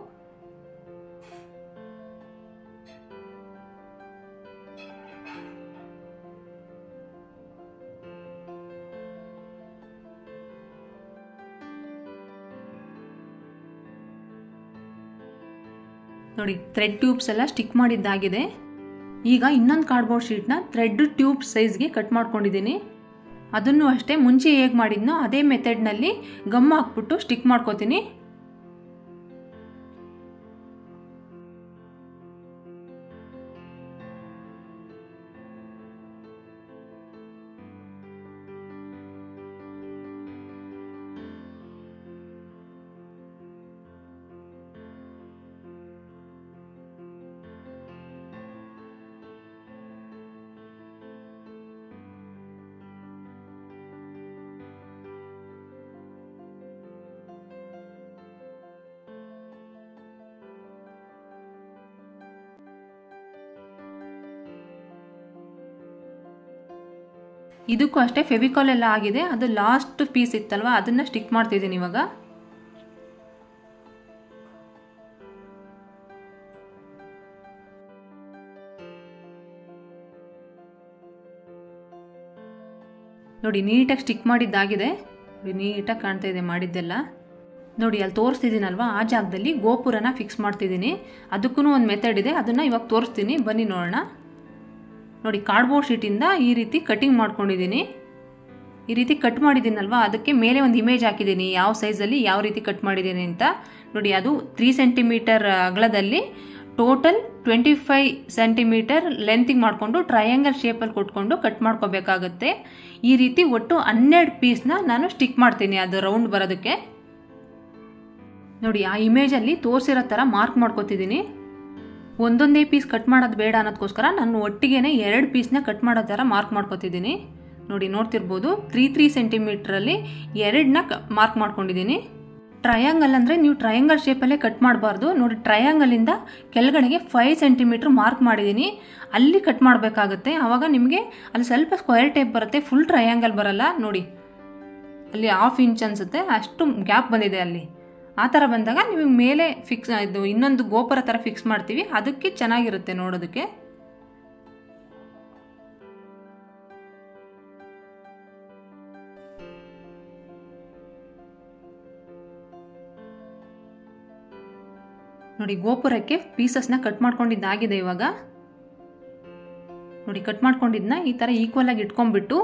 A: ನೋಡಿ ಥ್ರೆಡ್ ಟ್ಯೂಬ್ಸ್ ಎಲ್ಲ ಸ್ಟಿಕ್ ಮಾಡಿದ್ದಾಗಿದೆ. ಈಗ ಇನ್ನೊಂದು ಕಾರ್ಡ್ಬೋರ್ಡ್ ಶೀಟ್ನ ಥ್ರೆಡ್ ಟ್ಯೂಬ್ ಸೈಜ್ಗೆ ಕಟ್ ಮಾಡ್ಕೊಂಡಿದ್ದೀನಿ. ಅದನ್ನು ಅಷ್ಟೇ ಮುಂಚೆ ಹೇಗೆ ಮಾಡಿದ್ನೋ ಅದೇ ಮೆಥಡ್ನಲ್ಲಿ ಗಮ್ ಹಾಕ್ಬಿಟ್ಟು ಸ್ಟಿಕ್ ಮಾಡ್ಕೋತೀನಿ. ಇದಕ್ಕೂ ಅಷ್ಟೇ ಫೆವಿಕಾಲ್ ಎಲ್ಲ ಆಗಿದೆ, ಅದು ಲಾಸ್ಟ್ ಪೀಸ್ ಇತ್ತಲ್ವ ಅದನ್ನು ಸ್ಟಿಕ್ ಮಾಡ್ತಿದ್ದೀನಿ ಇವಾಗ. ನೋಡಿ ನೀಟಾಗಿ ಸ್ಟಿಕ್ ಮಾಡಿದ್ದಾಗಿದೆ, ನೀಟಾಗಿ ಕಾಣ್ತಾ ಇದೆ ಮಾಡಿದ್ದೆಲ್ಲ. ನೋಡಿ ಅಲ್ಲಿ ತೋರಿಸ್ತಿದ್ದೀನಲ್ವ ಆ ಜಾಗದಲ್ಲಿ ಗೋಪುರನ ಫಿಕ್ಸ್ ಮಾಡ್ತಿದ್ದೀನಿ. ಅದಕ್ಕೂ ಒಂದು ಮೆಥಡ್ ಇದೆ, ಅದನ್ನು ಇವಾಗ ತೋರಿಸ್ತೀನಿ, ಬನ್ನಿ ನೋಡೋಣ. ನೋಡಿ ಕಾರ್ಡ್ಬೋರ್ಡ್ ಶೀಟಿಂದ ಈ ರೀತಿ ಕಟಿಂಗ್ ಮಾಡ್ಕೊಂಡಿದ್ದೀನಿ. ಈ ರೀತಿ ಕಟ್ ಮಾಡಿದ್ದೀನಲ್ವ ಅದಕ್ಕೆ ಮೇಲೆ ಒಂದು ಇಮೇಜ್ ಹಾಕಿದ್ದೀನಿ ಯಾವ ಸೈಜಲ್ಲಿ ಯಾವ ರೀತಿ ಕಟ್ ಮಾಡಿದ್ದೀನಿ ಅಂತ. ನೋಡಿ ಅದು 3 ಸೆಂಟಿಮೀಟರ್ ಅಗಲದಲ್ಲಿ ಟೋಟಲ್ 25 ಸೆಂಟಿಮೀಟರ್ ಲೆಂತಿಗೆ ಮಾಡಿಕೊಂಡು ಟ್ರಯಾಂಗಲ್ ಶೇಪಲ್ಲಿ ಕೊಟ್ಕೊಂಡು ಕಟ್ ಮಾಡ್ಕೋಬೇಕಾಗುತ್ತೆ. ಈ ರೀತಿ ಒಟ್ಟು 12 ಪೀಸ್ನ ನಾನು ಸ್ಟಿಕ್ ಮಾಡ್ತೀನಿ ಅದು ರೌಂಡ್ ಬರೋದಕ್ಕೆ. ನೋಡಿ ಆ ಇಮೇಜಲ್ಲಿ ತೋರಿಸಿರೋ ಥರ ಮಾರ್ಕ್ ಮಾಡ್ಕೋತಿದ್ದೀನಿ. ಒಂದೊಂದೇ ಪೀಸ್ ಕಟ್ ಮಾಡೋದು ಬೇಡ ಅನ್ನೋದಕ್ಕೋಸ್ಕರ ನಾನು ಒಟ್ಟಿಗೆನೆ 2 ಪೀಸ್ನ ಕಟ್ ಮಾಡೋ ಥರ ಮಾರ್ಕ್ ಮಾಡ್ಕೋತಿದ್ದೀನಿ. ನೋಡಿ ನೋಡ್ತಿರ್ಬೋದು 3 ಸೆಂಟಿಮೀಟ್ರಲ್ಲಿ 2ನ ಮಾರ್ಕ್ ಮಾಡ್ಕೊಂಡಿದ್ದೀನಿ. ಟ್ರಯಾಂಗಲ್ ಅಂದರೆ ನೀವು ಟ್ರಯಾಂಗಲ್ ಶೇಪಲ್ಲೇ ಕಟ್ ಮಾಡಬಾರ್ದು. ನೋಡಿ ಟ್ರಯಾಂಗಲಿಂದ ಕೆಳಗಡೆಗೆ 5 ಸೆಂಟಿಮೀಟ್ರ್ ಮಾರ್ಕ್ ಮಾಡಿದ್ದೀನಿ, ಅಲ್ಲಿ ಕಟ್ ಮಾಡಬೇಕಾಗುತ್ತೆ. ಆವಾಗ ನಿಮಗೆ ಅಲ್ಲಿ ಸ್ವಲ್ಪ ಸ್ಕ್ವೇರ್ ಟೈಪ್ ಬರುತ್ತೆ, ಫುಲ್ ಟ್ರಯಾಂಗಲ್ ಬರಲ್ಲ. ನೋಡಿ ಅಲ್ಲಿ 1/2 ಇಂಚ್ ಅನಿಸುತ್ತೆ ಅಷ್ಟು ಗ್ಯಾಪ್ ಬಂದಿದೆ ಅಲ್ಲಿ. ಆ ಥರ ಬಂದಾಗ ನಿಮಗೆ ಮೇಲೆ ಫಿಕ್ಸ್ ಇದು ಇನ್ನೊಂದು ಗೋಪುರ ಥರ ಫಿಕ್ಸ್ ಮಾಡ್ತೀವಿ, ಅದಕ್ಕೆ ಚೆನ್ನಾಗಿರುತ್ತೆ ನೋಡೋದಕ್ಕೆ. ನೋಡಿ ಗೋಪುರಕ್ಕೆ ಪೀಸಸ್ನ ಕಟ್ ಮಾಡ್ಕೊಂಡಿದ್ದಾಗಿದೆ. ಇವಾಗ ನೋಡಿ ಕಟ್ ಮಾಡ್ಕೊಂಡಿದ್ದನ್ನ ಈ ಥರ ಈಕ್ವಲ್ ಆಗಿ ಇಟ್ಕೊಂಡ್ಬಿಟ್ಟು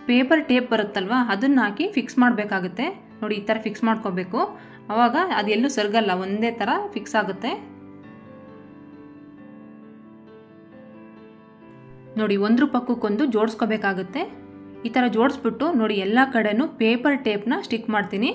A: ಪೇಪರ್ ಟೇಪ್ ಬರುತ್ತಲ್ವ ಅದನ್ನ ಹಾಕಿ ಫಿಕ್ಸ್ ಮಾಡಬೇಕಾಗುತ್ತೆ. ನೋಡಿ ಈ ಥರ ಫಿಕ್ಸ್ ಮಾಡ್ಕೋಬೇಕು. ಆವಾಗ ಅದೆಲ್ಲೂ ಸರಿಗಲ್ಲ, ಒಂದೇ ಥರ ಫಿಕ್ಸ್ ಆಗುತ್ತೆ. ನೋಡಿ ಒಂದ್ರ ಪಕ್ಕಕ್ಕೊಂದು ಜೋಡಿಸ್ಕೋಬೇಕಾಗುತ್ತೆ. ಈ ಥರ ಜೋಡಿಸ್ಬಿಟ್ಟು ನೋಡಿ ಎಲ್ಲ ಕಡೆನೂ ಪೇಪರ್ ಟೇಪ್ನ ಸ್ಟಿಕ್ ಮಾಡ್ತೀನಿ.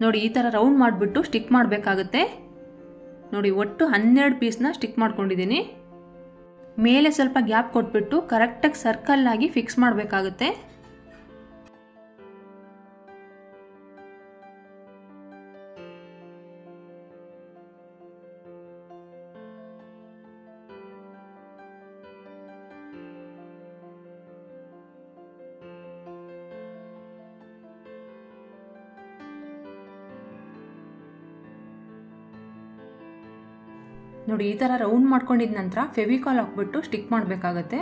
A: ನೋಡಿ ಈ ಥರ ರೌಂಡ್ ಮಾಡಿಬಿಟ್ಟು ಸ್ಟಿಕ್ ಮಾಡಬೇಕಾಗುತ್ತೆ. ನೋಡಿ ಒಟ್ಟು 12 ಪೀಸ್ನ ಸ್ಟಿಕ್ ಮಾಡ್ಕೊಂಡಿದ್ದೀನಿ. ಮೇಲೆ ಸ್ವಲ್ಪ ಗ್ಯಾಪ್ ಕೊಟ್ಬಿಟ್ಟು ಕರೆಕ್ಟಾಗಿ ಸರ್ಕಲ್ ಆಗಿ ಫಿಕ್ಸ್ ಮಾಡಬೇಕಾಗುತ್ತೆ. ನೋಡಿ ಈ ಥರ ರೌಂಡ್ ಮಾಡ್ಕೊಂಡಿದ ನಂತರ ಫೆವಿಕಾಲ್ ಹಾಕ್ಬಿಟ್ಟು ಸ್ಟಿಕ್ ಮಾಡಬೇಕಾಗತ್ತೆ.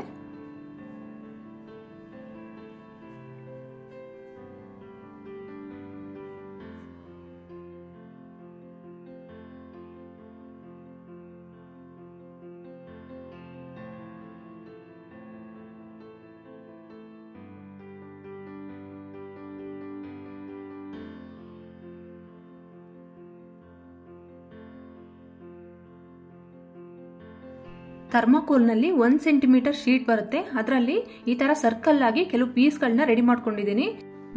A: ಥರ್ಮಾಕೋಲ್ನಲ್ಲಿ 1 ಸೆಂಟಿಮೀಟರ್ ಶೀಟ್ ಬರುತ್ತೆ. ಅದರಲ್ಲಿ ಈ ಥರ ಸರ್ಕಲ್ ಆಗಿ ಕೆಲವು ಪೀಸ್ಗಳನ್ನ ರೆಡಿ ಮಾಡ್ಕೊಂಡಿದ್ದೀನಿ.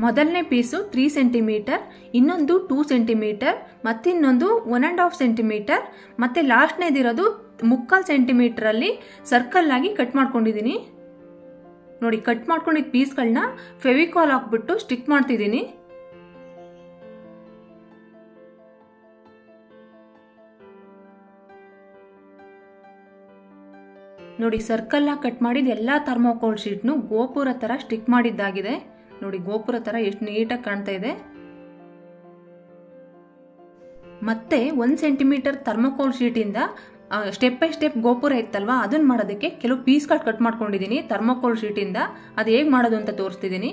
A: ಮೊದಲನೇ ಪೀಸು 3 ಸೆಂಟಿಮೀಟರ್, ಇನ್ನೊಂದು 2 ಸೆಂಟಿಮೀಟರ್, ಮತ್ತಿನ್ನೊಂದು 1.5 ಸೆಂಟಿಮೀಟರ್, ಮತ್ತೆ ಲಾಸ್ಟ್ನೇದಿರೋದು 3/4 ಸೆಂಟಿಮೀಟರಲ್ಲಿ ಸರ್ಕಲ್ ಆಗಿ ಕಟ್ ಮಾಡ್ಕೊಂಡಿದ್ದೀನಿ. ನೋಡಿ ಕಟ್ ಮಾಡ್ಕೊಂಡಿದ್ದ ಪೀಸ್ಗಳನ್ನ ಫೆವಿಕಾಲ್ ಹಾಕ್ಬಿಟ್ಟು ಸ್ಟಿಕ್ ಮಾಡ್ತಿದ್ದೀನಿ. ನೋಡಿ ಸರ್ಕಲ್ ಆಗಿ ಕಟ್ ಮಾಡಿದ ಎಲ್ಲ ಥರ್ಮಾಕೋಲ್ ಶೀಟ್ನು ಗೋಪುರ ಥರ ಸ್ಟಿಕ್ ಮಾಡಿದ್ದಾಗಿದೆ. ನೋಡಿ ಗೋಪುರ ಥರ ಎಷ್ಟು ನೀಟಾಗಿ ಕಾಣ್ತಾ ಇದೆ. ಮತ್ತೆ 1 ಸೆಂಟಿಮೀಟರ್ ಥರ್ಮಾಕೋಲ್ ಶೀಟಿಂದ ಸ್ಟೆಪ್ ಬೈ ಸ್ಟೆಪ್ ಗೋಪುರ ಇತ್ತಲ್ವಾ ಅದನ್ನ ಮಾಡೋದಕ್ಕೆ ಕೆಲವು ಪೀಸ್ಗಳು ಕಟ್ ಮಾಡ್ಕೊಂಡಿದ್ದೀನಿ ಥರ್ಮಾಕೋಲ್ ಶೀಟಿಂದ. ಅದು ಹೇಗೆ ಮಾಡೋದು ಅಂತ ತೋರಿಸ್ತಿದ್ದೀನಿ.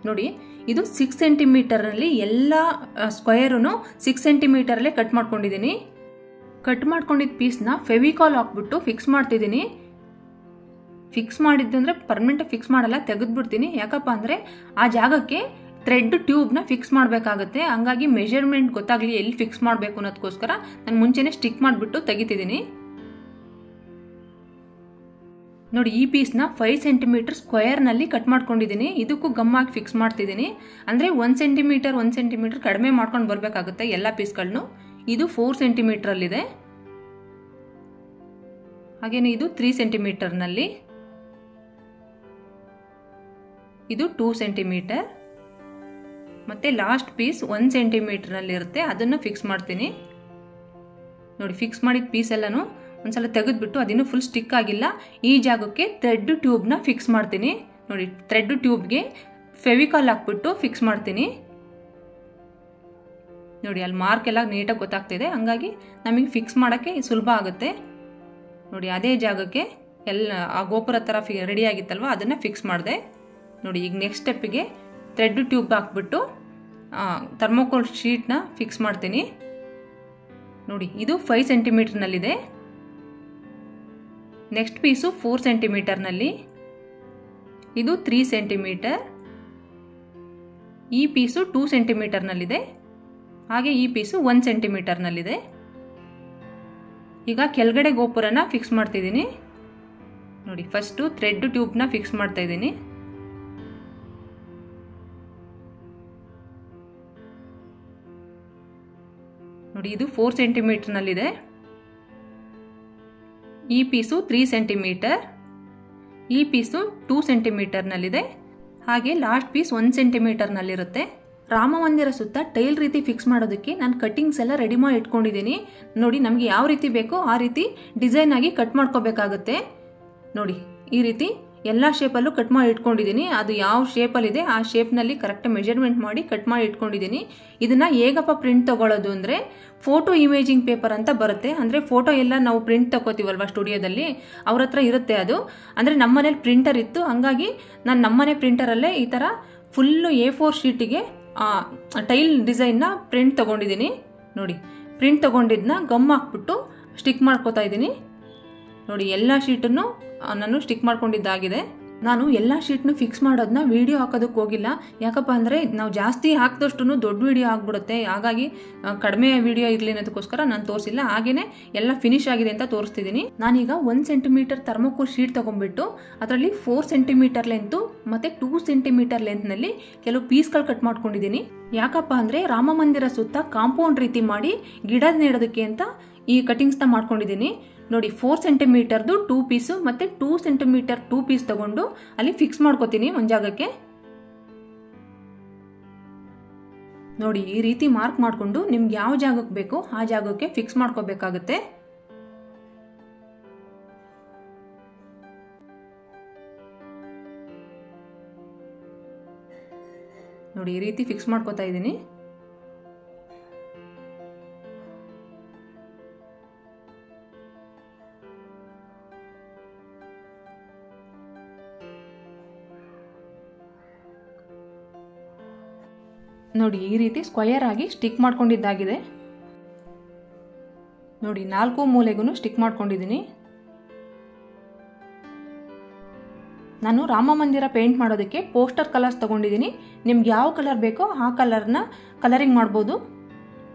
A: ನೋಡಿ ಇದು 6 ಸೆಂಟಿಮೀಟರ್ನಲ್ಲಿ ಎಲ್ಲ ಸ್ಕ್ವೇರೂ 6 ಸೆಂಟಿಮೀಟರಲ್ಲೇ ಕಟ್ ಮಾಡ್ಕೊಂಡಿದ್ದೀನಿ. ಕಟ್ ಮಾಡ್ಕೊಂಡಿದ್ದ ಪೀಸ್ನ ಫೆವಿಕಾಲ್ ಹಾಕ್ಬಿಟ್ಟು ಫಿಕ್ಸ್ ಮಾಡ್ತಿದ್ದೀನಿ. ಫಿಕ್ಸ್ ಮಾಡಿದ್ದಂದ್ರೆ ಪರ್ಮನೆಂಟಾಗಿ ಫಿಕ್ಸ್ ಮಾಡಲ್ಲ, ತೆಗೆದ್ಬಿಡ್ತೀನಿ. ಯಾಕಪ್ಪ ಅಂದರೆ ಆ ಜಾಗಕ್ಕೆ ಥ್ರೆಡ್ ಟ್ಯೂಬ್ನ ಫಿಕ್ಸ್ ಮಾಡಬೇಕಾಗುತ್ತೆ. ಹಂಗಾಗಿ ಮೆಜರ್ಮೆಂಟ್ ಗೊತ್ತಾಗಲಿ ಎಲ್ಲಿ ಫಿಕ್ಸ್ ಮಾಡಬೇಕು ಅನ್ನೋದಕ್ಕೋಸ್ಕರ ನಾನು ಮುಂಚೆನೇ ಸ್ಟಿಕ್ ಮಾಡಿಬಿಟ್ಟು ತೆಗಿತಿದ್ದೀನಿ. ನೋಡಿ ಈ ಪೀಸ್ನ 5 ಸೆಂಟಿಮೀಟರ್ ಸ್ಕ್ವೇರ್ನಲ್ಲಿ ಕಟ್ ಮಾಡ್ಕೊಂಡಿದ್ದೀನಿ. ಇದಕ್ಕೂ ಗಮ್ಮಾಗಿ ಫಿಕ್ಸ್ ಮಾಡ್ತಿದ್ದೀನಿ. ಅಂದರೆ 1 ಸೆಂಟಿಮೀಟರ್ ಕಡಿಮೆ ಮಾಡ್ಕೊಂಡು ಬರಬೇಕಾಗುತ್ತೆ ಎಲ್ಲ ಪೀಸ್ಗಳನ್ನು. ಇದು 4 ಸೆಂಟಿಮೀಟ್ರಲ್ಲಿದೆ. ಹಾಗೇನೆ ಇದು 3 ಸೆಂಟಿಮೀಟರ್ನಲ್ಲಿ, ಇದು 2 ಸೆಂಟಿಮೀಟರ್, ಮತ್ತೆ ಲಾಸ್ಟ್ ಪೀಸ್ 1 ಸೆಂಟಿಮೀಟರ್ನಲ್ಲಿ ಇರುತ್ತೆ. ಅದನ್ನು ಫಿಕ್ಸ್ ಮಾಡ್ತೀನಿ. ನೋಡಿ ಫಿಕ್ಸ್ ಮಾಡಿದ ಪೀಸ್ ಎಲ್ಲನೂ ಒಂದ್ಸಲ ತೆಗೆದ್ಬಿಟ್ಟು ಅದಿನ್ನೂ ಫುಲ್ ಸ್ಟಿಕ್ ಆಗಿಲ್ಲ. ಈ ಜಾಗಕ್ಕೆ ಥ್ರೆಡ್ ಟ್ಯೂಬ್ನ ಫಿಕ್ಸ್ ಮಾಡ್ತೀನಿ. ನೋಡಿ ಥ್ರೆಡ್ ಟ್ಯೂಬ್ಗೆ ಫೆವಿಕಾಲ್ ಹಾಕ್ಬಿಟ್ಟು ಫಿಕ್ಸ್ ಮಾಡ್ತೀನಿ. ನೋಡಿ ಅಲ್ಲಿ ಮಾರ್ಕ್ ಎಲ್ಲ ನೀಟಾಗಿ ಗೊತ್ತಾಗ್ತಿದೆ, ಹಂಗಾಗಿ ನಮಗೆ ಫಿಕ್ಸ್ ಮಾಡೋಕ್ಕೆ ಸುಲಭ ಆಗುತ್ತೆ. ನೋಡಿ ಅದೇ ಜಾಗಕ್ಕೆ ಎಲ್ಲ ಆ ಗೋಪುರ ಥರ ರೆಡಿ ಆಗಿತ್ತಲ್ವ ಅದನ್ನು ಫಿಕ್ಸ್ ಮಾಡಿದೆ. ನೋಡಿ ಈಗ ನೆಕ್ಸ್ಟ್ ಸ್ಟೆಪ್ಪಿಗೆ ಥ್ರೆಡ್ ಟ್ಯೂಬ್ ಹಾಕ್ಬಿಟ್ಟು ಥರ್ಮಾಕೋಲ್ ಶೀಟ್ನ ಫಿಕ್ಸ್ ಮಾಡ್ತೀನಿ. ನೋಡಿ ಇದು 5 ಸೆಂಟಿಮೀಟರ್ನಲ್ಲಿದೆ. ನೆಕ್ಸ್ಟ್ ಪೀಸು 4 ಸೆಂಟಿಮೀಟರ್ನಲ್ಲಿ, ಇದು 3 ಸೆಂಟಿಮೀಟರ್, ಈ ಪೀಸು 2 ಸೆಂಟಿಮೀಟರ್ನಲ್ಲಿದೆ, ಹಾಗೆ ಈ ಪೀಸು 1 ಸೆಂಟಿಮೀಟರ್ನಲ್ಲಿದೆ. ಈಗ ಕೆಳಗಡೆ ಗೋಪುರನ ಫಿಕ್ಸ್ ಮಾಡ್ತಿದ್ದೀನಿ. ನೋಡಿ ಫಸ್ಟು ಥ್ರೆಡ್ ಟ್ಯೂಬ್ನ ಫಿಕ್ಸ್ ಮಾಡ್ತಾ ಇದ್ದೀನಿ. ನೋಡಿ ಇದು 4 ಸೆಂಟಿಮೀಟರ್ನಲ್ಲಿದೆ, ಈ ಪೀಸು 3 ಸೆಂಟಿಮೀಟರ್, ಈ ಪೀಸು 2 ಸೆಂಟಿಮೀಟರ್ನಲ್ಲಿದೆ, ಹಾಗೆ ಲಾಸ್ಟ್ ಪೀಸ್ 1 ಸೆಂಟಿಮೀಟರ್ನಲ್ಲಿರುತ್ತೆ. ರಾಮ ಮಂದಿರ ಸುತ್ತ ಟೈಲ್ ರೀತಿ ಫಿಕ್ಸ್ ಮಾಡೋದಕ್ಕೆ ನಾನು ಕಟ್ಟಿಂಗ್ಸ್ ಎಲ್ಲ ರೆಡಿ ಮಾಡಿ ಇಟ್ಕೊಂಡಿದ್ದೀನಿ. ನೋಡಿ, ನಮಗೆ ಯಾವ ರೀತಿ ಬೇಕೋ ಆ ರೀತಿ ಡಿಸೈನ್ ಆಗಿ ಕಟ್ ಮಾಡ್ಕೋಬೇಕಾಗುತ್ತೆ. ನೋಡಿ, ಈ ರೀತಿ ಎಲ್ಲ ಶೇಪಲ್ಲೂ ಕಟ್ ಮಾಡಿ ಇಟ್ಕೊಂಡಿದ್ದೀನಿ. ಅದು ಯಾವ ಶೇಪಲ್ಲಿದೆ ಆ ಶೇಪ್ನಲ್ಲಿ ಕರೆಕ್ಟ್ ಮೆಜರ್ಮೆಂಟ್ ಮಾಡಿ ಕಟ್ ಮಾಡಿ ಇಟ್ಕೊಂಡಿದ್ದೀನಿ. ಇದನ್ನು ಹೇಗಪ್ಪ ಪ್ರಿಂಟ್ ತೊಗೊಳ್ಳೋದು ಅಂದರೆ, ಫೋಟೋ ಇಮೇಜಿಂಗ್ ಪೇಪರ್ ಅಂತ ಬರುತ್ತೆ. ಅಂದರೆ ಫೋಟೋ ಎಲ್ಲ ನಾವು ಪ್ರಿಂಟ್ ತಗೋತೀವಲ್ವ ಸ್ಟುಡಿಯೋದಲ್ಲಿ, ಅವ್ರ ಹತ್ರ ಇರುತ್ತೆ ಅದು. ಅಂದರೆ ನಮ್ಮನೇಲಿ ಪ್ರಿಂಟರ್ ಇತ್ತು, ಹಾಗಾಗಿ ನಾನು ನಮ್ಮನೆ ಪ್ರಿಂಟರಲ್ಲೇ ಈ ಥರ ಫುಲ್ಲು A4 ಶೀಟಿಗೆ ಟೈಲ್ ಡಿಸೈನ್ನ ಪ್ರಿಂಟ್ ತೊಗೊಂಡಿದ್ದೀನಿ. ನೋಡಿ, ಪ್ರಿಂಟ್ ತೊಗೊಂಡಿದ್ದನ್ನ ಗಮ್ ಹಾಕ್ಬಿಟ್ಟು ಸ್ಟಿಕ್ ಮಾಡ್ಕೋತಾ ಇದ್ದೀನಿ. ನೋಡಿ, ಎಲ್ಲ ಶೀಟನ್ನು ನಾನು ಸ್ಟಿಕ್ ಮಾಡ್ಕೊಂಡಿದ್ದಾಗಿದೆ. ನಾನು ಎಲ್ಲ ಶೀಟ್ನು ಫಿಕ್ಸ್ ಮಾಡೋದನ್ನ ವಿಡಿಯೋ ಹಾಕೋದಕ್ಕೆ ಹೋಗಿಲ್ಲ. ಯಾಕಪ್ಪ ಅಂದರೆ ನಾವು ಜಾಸ್ತಿ ಹಾಕಿದಷ್ಟು ದೊಡ್ಡ ವಿಡಿಯೋ ಆಗಿಬಿಡುತ್ತೆ. ಹಾಗಾಗಿ ಕಡಿಮೆ ವಿಡಿಯೋ ಇರಲಿ ಅನ್ನೋದಕ್ಕೋಸ್ಕರ ನಾನು ತೋರಿಸಿಲ್ಲ. ಹಾಗೇನೆ ಎಲ್ಲ ಫಿನಿಶ್ ಆಗಿದೆ ಅಂತ ತೋರಿಸ್ತಿದ್ದೀನಿ. ನಾನೀಗ 1 ಸೆಂಟಿಮೀಟರ್ ಥರ್ಮೋಕೋಲ್ ಶೀಟ್ ತೊಗೊಂಡ್ಬಿಟ್ಟು ಅದರಲ್ಲಿ 4 ಸೆಂಟಿಮೀಟರ್ ಲೆಂತು ಮತ್ತು 2 ಸೆಂಟಿಮೀಟರ್ ಲೆಂತ್ನಲ್ಲಿ ಕೆಲವು ಪೀಸ್ಗಳು ಕಟ್ ಮಾಡ್ಕೊಂಡಿದ್ದೀನಿ. ಯಾಕಪ್ಪ ಅಂದರೆ ರಾಮ ಮಂದಿರ ಸುತ್ತ ಕಾಂಪೌಂಡ್ ರೀತಿ ಮಾಡಿ ಗಿಡ ನೆಡೋದಕ್ಕೆ ಅಂತ ಈ ಕಟಿಂಗ್ಸ್ನ ಮಾಡ್ಕೊಂಡಿದ್ದೀನಿ. ನೋಡಿ, 4 ಸೆಂಟಿಮೀಟರ್ದು 2 ಪೀಸು ಮತ್ತು 2 ಸೆಂಟಿಮೀಟರ್ 2 ಪೀಸ್ ತಗೊಂಡು ಅಲ್ಲಿ ಫಿಕ್ಸ್ ಮಾಡ್ಕೋತೀನಿ ಒಂದು ಜಾಗಕ್ಕೆ. ನೋಡಿ, ಈ ರೀತಿ ಮಾರ್ಕ್ ಮಾಡಿಕೊಂಡು ನಿಮ್ಗೆ ಯಾವ ಜಾಗಕ್ಕೆ ಬೇಕೋ ಆ ಜಾಗಕ್ಕೆ ಫಿಕ್ಸ್ ಮಾಡ್ಕೋಬೇಕಾಗುತ್ತೆ. ನೋಡಿ, ಈ ರೀತಿ ಫಿಕ್ಸ್ ಮಾಡ್ಕೋತಾ ಇದ್ದೀನಿ. ನೋಡಿ, ಈ ರೀತಿ ಸ್ಕ್ವಯರ್ ಆಗಿ ಸ್ಟಿಕ್ ಮಾಡ್ಕೊಂಡಿದ್ದಾಗಿದೆ. ನೋಡಿ, 4 ಮೂಲೆಗೂ ಸ್ಟಿಕ್ ಮಾಡ್ಕೊಂಡಿದ್ದೀನಿ. ನಾನು ರಾಮ ಮಂದಿರ ಪೇಂಟ್ ಮಾಡೋದಕ್ಕೆ ಪೋಸ್ಟರ್ ಕಲರ್ಸ್ ತಗೊಂಡಿದ್ದೀನಿ. ನಿಮ್ಗೆ ಯಾವ ಕಲರ್ ಬೇಕೋ ಆ ಕಲರ್ನ ಕಲರಿಂಗ್ ಮಾಡ್ಬೋದು.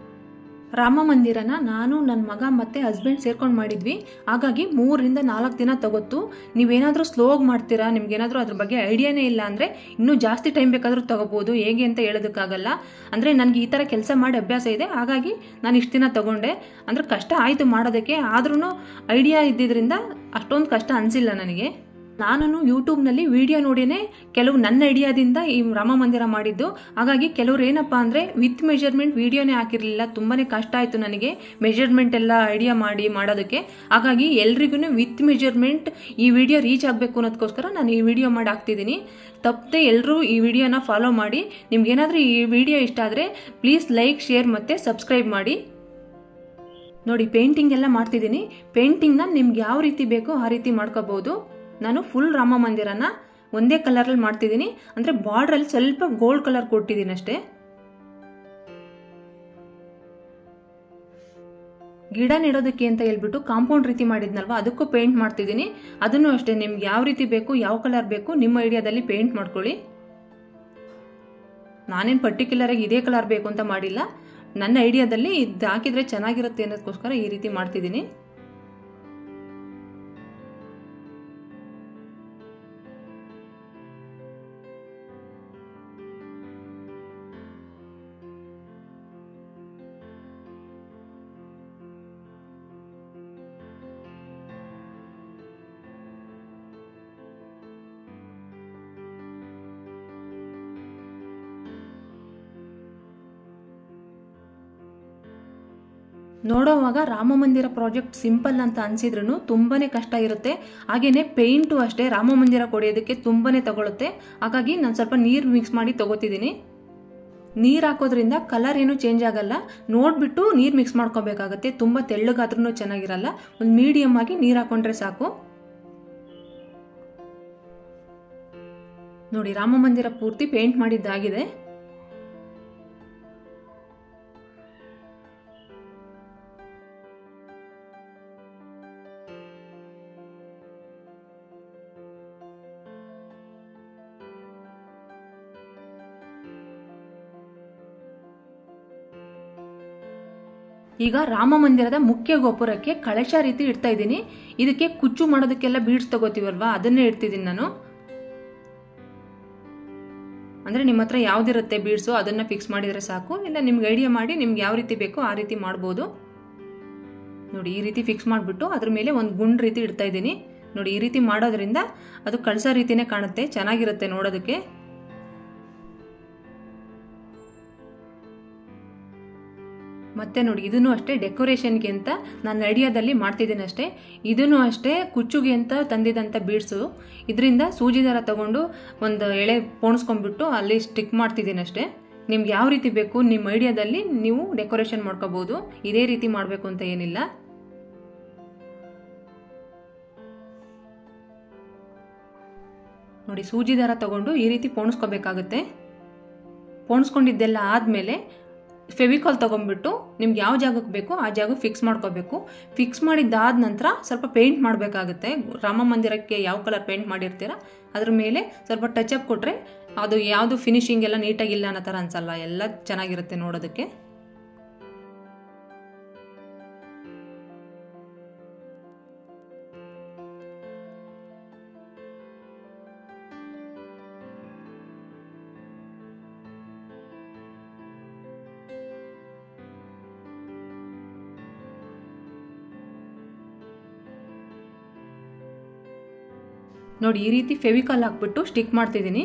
A: ರಾಮ ಮಂದಿರನ ನಾನು, ನನ್ನ ಮಗ ಮತ್ತು ಹಸ್ಬೆಂಡ್ ಸೇರ್ಕೊಂಡು ಮಾಡಿದ್ವಿ. ಹಾಗಾಗಿ 3 ರಿಂದ 4 ದಿನ ತಗೋತು. ನೀವೇನಾದರೂ ಸ್ಲೋಗಿ ಮಾಡ್ತೀರಾ, ನಿಮ್ಗೇನಾದರೂ ಅದ್ರ ಬಗ್ಗೆ ಐಡಿಯಾನೇ ಇಲ್ಲ ಅಂದರೆ ಇನ್ನೂ ಜಾಸ್ತಿ ಟೈಮ್ ಬೇಕಾದರೂ ತಗೋಬೋದು. ಹೇಗೆ ಅಂತ ಹೇಳೋದಕ್ಕಾಗಲ್ಲ. ಅಂದರೆ ನನಗೆ ಈ ಥರ ಕೆಲಸ ಮಾಡಿ ಅಭ್ಯಾಸ ಇದೆ, ಹಾಗಾಗಿ ನಾನು ಇಷ್ಟು ದಿನ ತಗೊಂಡೆ. ಅಂದರೆ ಕಷ್ಟ ಆಯಿತು ಮಾಡೋದಕ್ಕೆ, ಆದ್ರೂ ಐಡಿಯಾ ಇದ್ದಿದ್ದರಿಂದ ಅಷ್ಟೊಂದು ಕಷ್ಟ ಅನಿಸಿಲ್ಲ ನನಗೆ. ನಾನು ಯೂಟ್ಯೂಬ್ನಲ್ಲಿ ವಿಡಿಯೋ ನೋಡಿನೇ ಕೆಲವು ನನ್ನ ಐಡಿಯಾದಿಂದ ಈ ರಾಮ ಮಂದಿರ ಮಾಡಿದ್ದು. ಹಾಗಾಗಿ ಕೆಲವ್ರು ಏನಪ್ಪ ಅಂದರೆ ವಿತ್ ಮೆಜರ್ಮೆಂಟ್ ವಿಡಿಯೋನೇ ಹಾಕಿರಲಿಲ್ಲ. ತುಂಬಾ ಕಷ್ಟ ಆಯಿತು ನನಗೆ ಮೆಜರ್ಮೆಂಟ್ ಎಲ್ಲ ಐಡಿಯಾ ಮಾಡೋದಕ್ಕೆ. ಹಾಗಾಗಿ ಎಲ್ರಿಗೂ ವಿತ್ ಮೆಜರ್ಮೆಂಟ್ ಈ ವಿಡಿಯೋ ರೀಚ್ ಆಗಬೇಕು ಅನ್ನೋದಕ್ಕೋಸ್ಕರ ನಾನು ಈ ವಿಡಿಯೋ ಮಾಡಿ ಹಾಕ್ತಿದ್ದೀನಿ. ತಪ್ಪದೆ ಎಲ್ಲರೂ ಈ ವಿಡಿಯೋನ ಫಾಲೋ ಮಾಡಿ. ನಿಮ್ಗೇನಾದರೂ ಈ ವಿಡಿಯೋ ಇಷ್ಟ ಆದರೆ ಪ್ಲೀಸ್ ಲೈಕ್, ಶೇರ್ ಮತ್ತು ಸಬ್ಸ್ಕ್ರೈಬ್ ಮಾಡಿ. ನೋಡಿ, ಪೇಂಟಿಂಗ್ ಎಲ್ಲ ಮಾಡ್ತಿದ್ದೀನಿ. ಪೇಂಟಿಂಗ್ನ ನಿಮ್ಗೆ ಯಾವ ರೀತಿ ಬೇಕೋ ಆ ರೀತಿ ಮಾಡ್ಕೋಬಹುದು. ನಾನು ಫುಲ್ ರಾಮ ಮಂದಿರನ ಒಂದೇ ಕಲರಲ್ಲಿ ಮಾಡ್ತಿದ್ದೀನಿ. ಅಂದರೆ ಬಾರ್ಡ್ರಲ್ಲಿ ಸ್ವಲ್ಪ ಗೋಲ್ಡ್ ಕಲರ್ ಕೊಟ್ಟಿದ್ದೀನಿ ಅಷ್ಟೇ. ಗಿಡ ನೆಡೋದಕ್ಕೆ ಅಂತ ಹೇಳ್ಬಿಟ್ಟು ಕಾಂಪೌಂಡ್ ರೀತಿ ಮಾಡಿದ್ನಲ್ವ, ಅದಕ್ಕೂ ಪೇಂಟ್ ಮಾಡ್ತಿದ್ದೀನಿ. ಅದನ್ನು ಅಷ್ಟೇ, ನಿಮ್ಗೆ ಯಾವ ರೀತಿ ಬೇಕು, ಯಾವ ಕಲರ್ ಬೇಕು ನಿಮ್ಮ ಐಡಿಯಾದಲ್ಲಿ ಪೇಂಟ್ ಮಾಡ್ಕೊಳ್ಳಿ. ನಾನೇನು ಪರ್ಟಿಕ್ಯುಲರಾಗಿ ಇದೇ ಕಲರ್ ಬೇಕು ಅಂತ ಮಾಡಿಲ್ಲ. ನನ್ನ ಐಡಿಯಾದಲ್ಲಿ ಇದು ಹಾಕಿದರೆ ಚೆನ್ನಾಗಿರುತ್ತೆ ಅನ್ನೋದಕ್ಕೋಸ್ಕರ ಈ ರೀತಿ ಮಾಡ್ತಿದ್ದೀನಿ. ನೋಡೋವಾಗ ರಾಮ ಮಂದಿರ ಪ್ರಾಜೆಕ್ಟ್ ಸಿಂಪಲ್ ಅಂತ ಅನ್ಸಿದ್ರು ತುಂಬಾನೇ ಕಷ್ಟ ಇರುತ್ತೆ. ಹಾಗೇನೆ ಪೇಂಟು ಅಷ್ಟೇ, ರಾಮ ಮಂದಿರ ಕೊಡೋದಕ್ಕೆ ತುಂಬಾನೇ ತಗೊಳುತ್ತೆ. ಹಾಗಾಗಿ ನಾನು ಸ್ವಲ್ಪ ನೀರು ಮಿಕ್ಸ್ ಮಾಡಿ ತಗೋತಿದ್ದೀನಿ. ನೀರು ಹಾಕೋದ್ರಿಂದ ಕಲರ್ ಏನು ಚೇಂಜ್ ಆಗಲ್ಲ. ನೋಡ್ಬಿಟ್ಟು ನೀರು ಮಿಕ್ಸ್ ಮಾಡ್ಕೋಬೇಕಾಗತ್ತೆ. ತುಂಬ ತೆಳ್ಳಗಾದ್ರೂ ಚೆನ್ನಾಗಿರಲ್ಲ. ಒಂದು ಮೀಡಿಯಮ್ ಆಗಿ ನೀರು ಹಾಕೊಂಡ್ರೆ ಸಾಕು. ನೋಡಿ, ರಾಮ ಮಂದಿರ ಪೂರ್ತಿ ಪೇಂಟ್ ಮಾಡಿದ್ದಾಗಿದೆ. ಈಗ ರಾಮ ಮಂದಿರದ ಮುಖ್ಯ ಗೋಪುರಕ್ಕೆ ಕಳಶ ರೀತಿ ಇಡ್ತಾ ಇದ್ದೀನಿ. ಇದಕ್ಕೆ ಕುಚ್ಚು ಮಾಡೋದಕ್ಕೆಲ್ಲ ಬೀಡ್ಸ್ ತಗೋತೀವಲ್ವಾ, ಅದನ್ನೇ ಇಡ್ತಿದ್ದೀನಿ ನಾನು. ಅಂದರೆ ನಿಮ್ಮ ಹತ್ರ ಯಾವುದಿರುತ್ತೆ ಬೀಡ್ಸು ಅದನ್ನು ಫಿಕ್ಸ್ ಮಾಡಿದರೆ ಸಾಕು. ಇಲ್ಲ ನಿಮ್ಗೆ ಐಡಿಯಾ ಮಾಡಿ ನಿಮ್ಗೆ ಯಾವ ರೀತಿ ಬೇಕೋ ಆ ರೀತಿ ಮಾಡ್ಬೋದು. ನೋಡಿ, ಈ ರೀತಿ ಫಿಕ್ಸ್ ಮಾಡಿಬಿಟ್ಟು ಅದ್ರ ಮೇಲೆ ಒಂದು ಗುಂಡು ರೀತಿ ಇಡ್ತಾ ಇದ್ದೀನಿ. ನೋಡಿ, ಈ ರೀತಿ ಮಾಡೋದ್ರಿಂದ ಅದು ಕಳಸ ರೀತಿನೇ ಕಾಣುತ್ತೆ, ಚೆನ್ನಾಗಿರುತ್ತೆ ನೋಡೋದಕ್ಕೆ. ಮತ್ತು ನೋಡಿ ಇದನ್ನು ಅಷ್ಟೇ ಡೆಕೋರೇಷನ್ಗೆ ಅಂತ ನಾನು ಐಡಿಯಾದಲ್ಲಿ ಮಾಡ್ತಿದ್ದೀನಿ ಅಷ್ಟೇ. ಇದನ್ನು ಅಷ್ಟೇ ಕುಚ್ಚುಗೆ ಅಂತ ತಂದಿದ್ದಂಥ ಬೀಡ್ಸು. ಇದರಿಂದ ಸೂಜಿ ದಾರ ತಗೊಂಡು ಒಂದು ಎಳೆ ಪೋಣಿಸ್ಕೊಂಡ್ಬಿಟ್ಟು ಅಲ್ಲಿ ಸ್ಟಿಕ್ ಮಾಡ್ತಿದ್ದೀನಿ ಅಷ್ಟೇ. ನಿಮ್ಗೆ ಯಾವ ರೀತಿ ಬೇಕು ನಿಮ್ಮ ಐಡಿಯಾದಲ್ಲಿ ನೀವು ಡೆಕೋರೇಷನ್ ಮಾಡ್ಕೋಬೋದು. ಇದೇ ರೀತಿ ಮಾಡಬೇಕು ಅಂತ ಏನಿಲ್ಲ. ನೋಡಿ ಸೂಜಿ ದಾರ ತಗೊಂಡು ಈ ರೀತಿ ಪೋಣಿಸ್ಕೋಬೇಕಾಗುತ್ತೆ. ಪೋಣಿಸ್ಕೊಂಡಿದ್ದೆಲ್ಲ ಆದಮೇಲೆ ಫೆವಿಕಾಲ್ ತೊಗೊಂಡ್ಬಿಟ್ಟು ನಿಮ್ಗೆ ಯಾವ ಜಾಗಕ್ಕೆ ಬೇಕೋ ಆ ಜಾಗಕ್ಕೆ ಫಿಕ್ಸ್ ಮಾಡ್ಕೋಬೇಕು. ಫಿಕ್ಸ್ ಮಾಡಿದ್ದಾದ ನಂತರ ಸ್ವಲ್ಪ ಪೇಂಟ್ ಮಾಡಬೇಕಾಗುತ್ತೆ. ರಾಮ ಮಂದಿರಕ್ಕೆ ಯಾವ ಕಲರ್ ಪೇಂಟ್ ಮಾಡಿರ್ತೀರ ಅದ್ರ ಮೇಲೆ ಸ್ವಲ್ಪ ಟಚ್ ಅಪ್ ಕೊಟ್ಟರೆ ಅದು ಯಾವುದು ಫಿನಿಶಿಂಗ್ ಎಲ್ಲ ನೀಟಾಗಿಲ್ಲ ಅನ್ನೋ ಥರ ಅನ್ಸಲ್ಲ, ಎಲ್ಲ ಚೆನ್ನಾಗಿರುತ್ತೆ ನೋಡೋದಕ್ಕೆ. ನೋಡಿ ಈ ರೀತಿ ಫೆವಿಕಾಲ್ ಹಾಕ್ಬಿಟ್ಟು ಸ್ಟಿಕ್ ಮಾಡ್ತಿದ್ದೀನಿ.